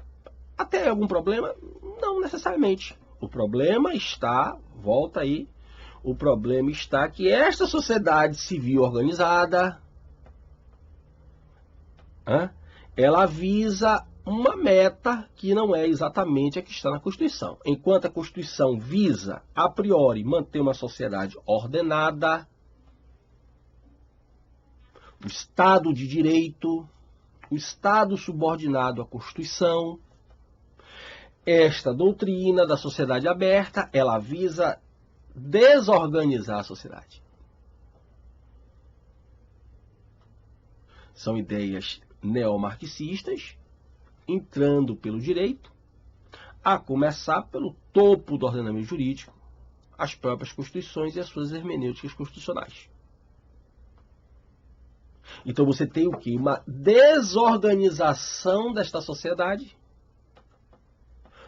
Até algum problema? Não necessariamente. O problema está, volta aí, o problema está que esta sociedade civil organizada, ela visa uma meta que não é exatamente a que está na Constituição. Enquanto a Constituição visa, a priori, manter uma sociedade ordenada, o Estado de Direito, o Estado subordinado à Constituição, esta doutrina da sociedade aberta, ela visa desorganizar a sociedade. São ideias neomarxistas, entrando pelo direito, a começar pelo topo do ordenamento jurídico, as próprias constituições e as suas hermenêuticas constitucionais. Então você tem o quê? Uma desorganização desta sociedade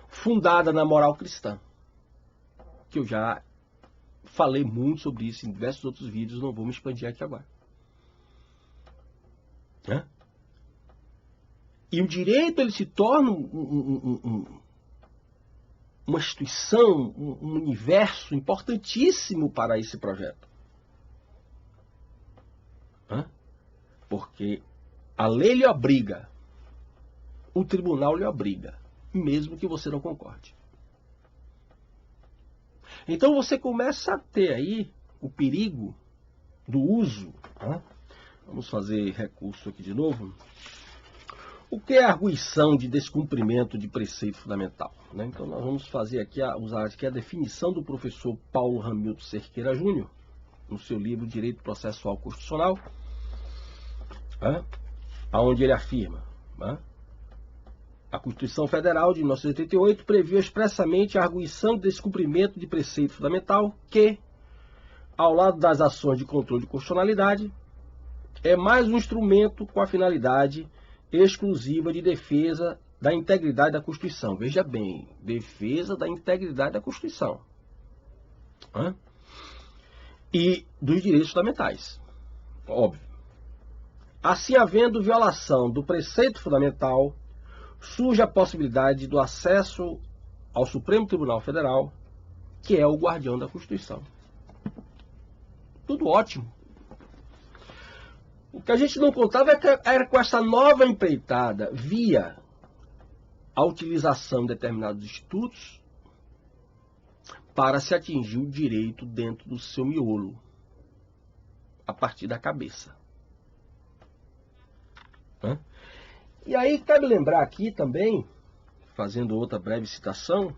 fundada na moral cristã, que eu já falei muito sobre isso em diversos outros vídeos, não vou me expandir aqui agora. E o direito ele se torna uma instituição, um universo importantíssimo para esse projeto. Porque a lei lhe obriga, o tribunal lhe obriga, mesmo que você não concorde. Então você começa a ter aí o perigo do uso. Vamos fazer recurso aqui de novo. O que é arguição de descumprimento de preceito fundamental? Então nós vamos fazer aqui, usar aqui a definição do professor Paulo Ramilton Cerqueira Júnior, no seu livro Direito Processual Constitucional, onde ele afirma: a Constituição Federal de 1988 previu expressamente a arguição de descumprimento de preceito fundamental que, ao lado das ações de controle de constitucionalidade, é mais um instrumento com a finalidade exclusiva de defesa da integridade da Constituição. Veja bem, defesa da integridade da Constituição. E dos direitos fundamentais. Óbvio. Assim, havendo violação do preceito fundamental, surge a possibilidade do acesso ao Supremo Tribunal Federal, que é o guardião da Constituição. Tudo ótimo. O que a gente não contava era com essa nova empreitada via a utilização de determinados institutos para se atingir o direito dentro do seu miolo, a partir da cabeça. E aí cabe lembrar aqui também, fazendo outra breve citação,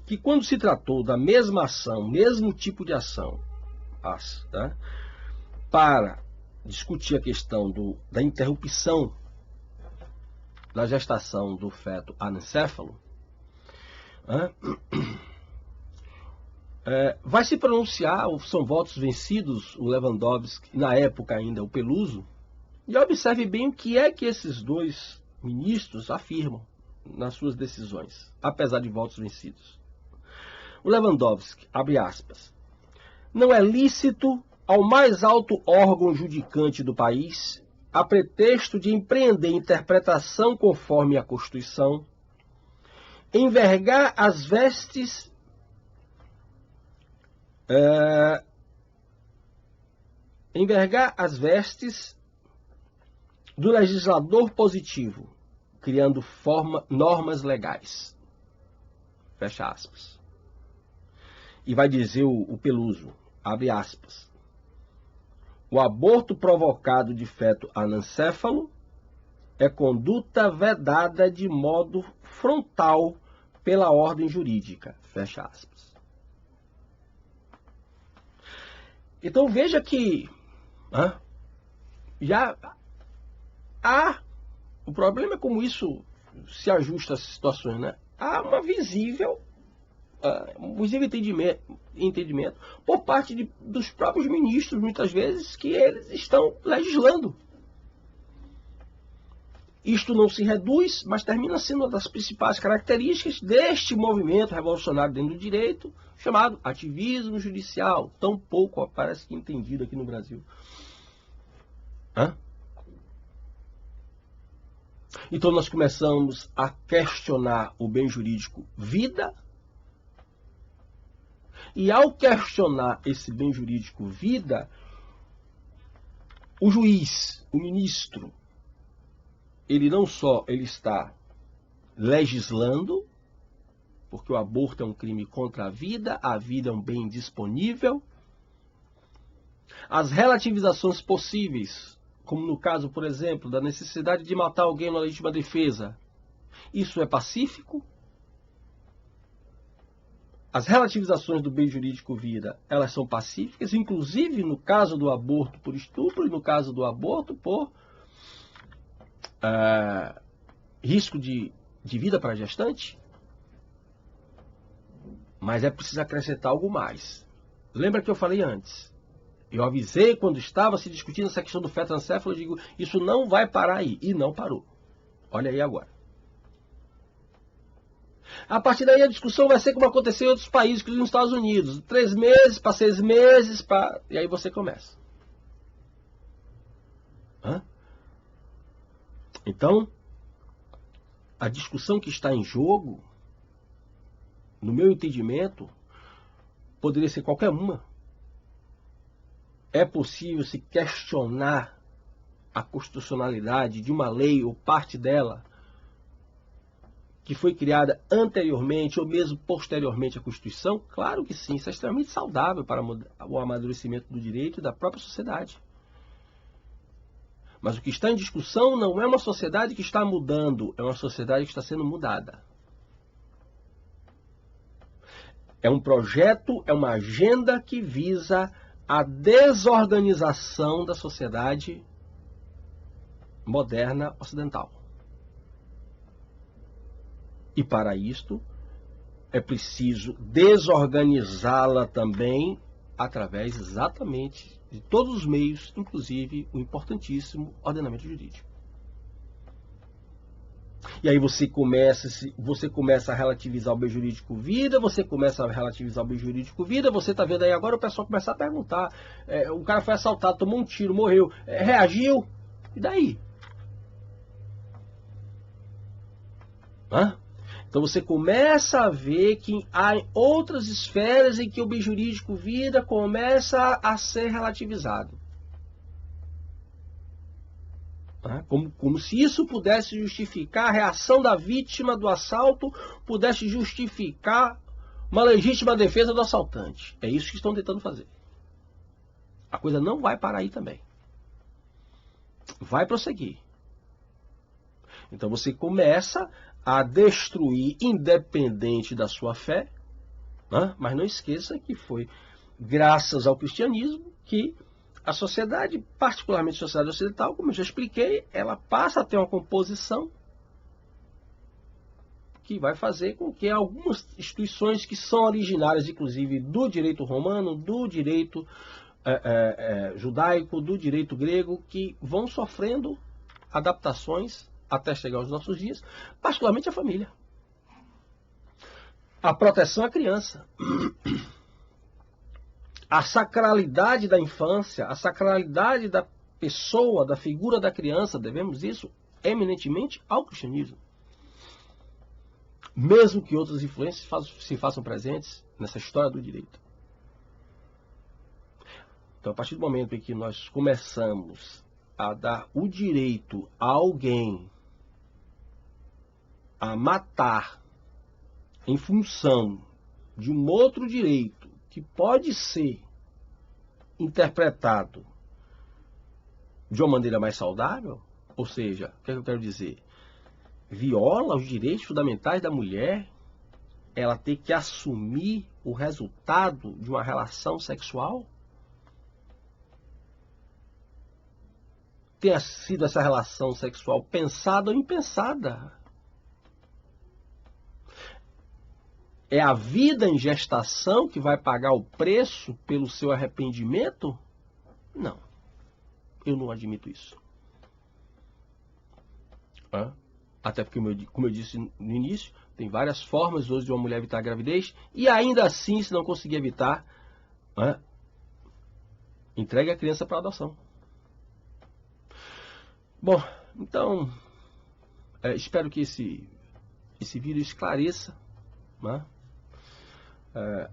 que quando se tratou da mesma ação, mesmo tipo de ação, para discutir a questão da interrupção da gestação do feto anencéfalo, vai se pronunciar, são votos vencidos, o Lewandowski, na época ainda o Peluso, e observe bem o que é que esses dois ministros afirmam nas suas decisões, apesar de votos vencidos. O Lewandowski, abre aspas, não é lícito ao mais alto órgão judicante do país, a pretexto de empreender interpretação conforme a Constituição, envergar as vestes do legislador positivo, criando normas legais. Fecha aspas. E vai dizer o Peluso, abre aspas, o aborto provocado de feto anencéfalo é conduta vedada de modo frontal pela ordem jurídica. Fecha aspas. Então veja que já há, o problema é como isso se ajusta às situações, Há uma visível entendimento por parte dos próprios ministros, muitas vezes, que eles estão legislando. Isto não se reduz, mas termina sendo uma das principais características deste movimento revolucionário dentro do direito, chamado ativismo judicial, tão pouco parece que entendido aqui no Brasil. Então nós começamos a questionar o bem jurídico vida, e ao questionar esse bem jurídico vida, o juiz, o ministro, ele não só ele está legislando, porque o aborto é um crime contra a vida é um bem disponível. As relativizações possíveis, como no caso, por exemplo, da necessidade de matar alguém na legítima defesa, isso é pacífico? As relativizações do bem jurídico vida, elas são pacíficas, inclusive no caso do aborto por estupro e no caso do aborto por risco de vida para a gestante. Mas é preciso acrescentar algo mais. Lembra que eu falei antes? Eu avisei quando estava se discutindo essa questão do feto ancéfalo, eu digo, isso não vai parar aí. E não parou. Olha aí agora. A partir daí a discussão vai ser como aconteceu em outros países, inclusive nos Estados Unidos. 3 meses para 6 meses, e aí você começa. Então, a discussão que está em jogo, no meu entendimento, poderia ser qualquer uma. É possível se questionar a constitucionalidade de uma lei ou parte dela que foi criada anteriormente ou mesmo posteriormente à Constituição? Claro que sim, isso é extremamente saudável para o amadurecimento do direito e da própria sociedade. Mas o que está em discussão não é uma sociedade que está mudando, é uma sociedade que está sendo mudada. É um projeto, é uma agenda que visa a desorganização da sociedade moderna ocidental. E para isto é preciso desorganizá-la também através exatamente de todos os meios, inclusive o importantíssimo ordenamento jurídico. E aí você começa a relativizar o bem jurídico vida, você está vendo aí agora o pessoal começar a perguntar, o cara foi assaltado, tomou um tiro, morreu, reagiu, e daí? Então você começa a ver que há outras esferas em que o bem jurídico vida começa a ser relativizado. Como se isso pudesse justificar a reação da vítima do assalto, pudesse justificar uma legítima defesa do assaltante. É isso que estão tentando fazer. A coisa não vai parar aí também. Vai prosseguir. Então você começa a destruir, independente da sua fé, mas não esqueça que foi graças ao cristianismo que a sociedade, particularmente a sociedade ocidental, como eu já expliquei, ela passa a ter uma composição que vai fazer com que algumas instituições que são originárias, inclusive, do direito romano, do direito judaico, do direito grego, que vão sofrendo adaptações até chegar aos nossos dias, particularmente a família. A proteção à criança. A sacralidade da infância, a sacralidade da pessoa, da figura da criança, devemos isso eminentemente ao cristianismo. Mesmo que outras influências se façam presentes nessa história do direito. Então, a partir do momento em que nós começamos a dar o direito a alguém a matar em função de um outro direito que pode ser interpretado de uma maneira mais saudável, ou seja, o que eu quero dizer? Viola os direitos fundamentais da mulher, ela ter que assumir o resultado de uma relação sexual? Tenha sido essa relação sexual pensada ou impensada? É a vida em gestação que vai pagar o preço pelo seu arrependimento? Não. Eu não admito isso. Até porque, como eu disse no início, tem várias formas hoje de uma mulher evitar a gravidez e ainda assim, se não conseguir evitar, entregue a criança para adoção. Bom, então, espero que esse vídeo esclareça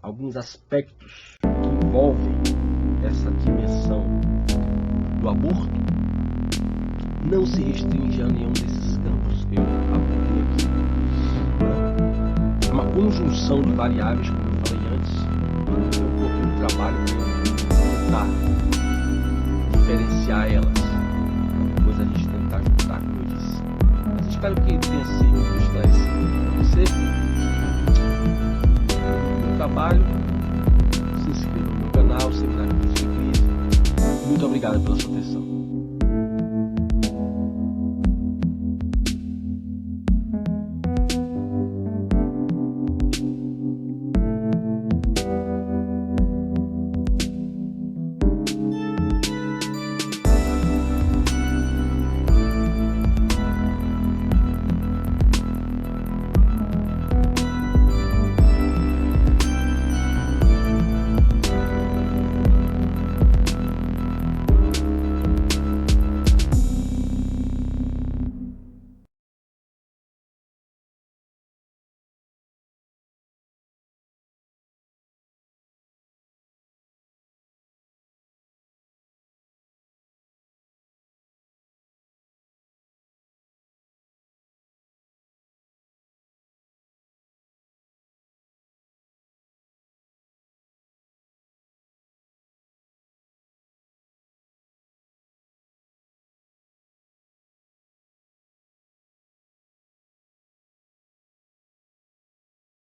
alguns aspectos que envolvem essa dimensão do aborto não se restringe a nenhum desses campos que eu abordei aqui. É uma conjunção de variáveis, como eu falei antes, um pouquinho de trabalho para tentar diferenciar elas.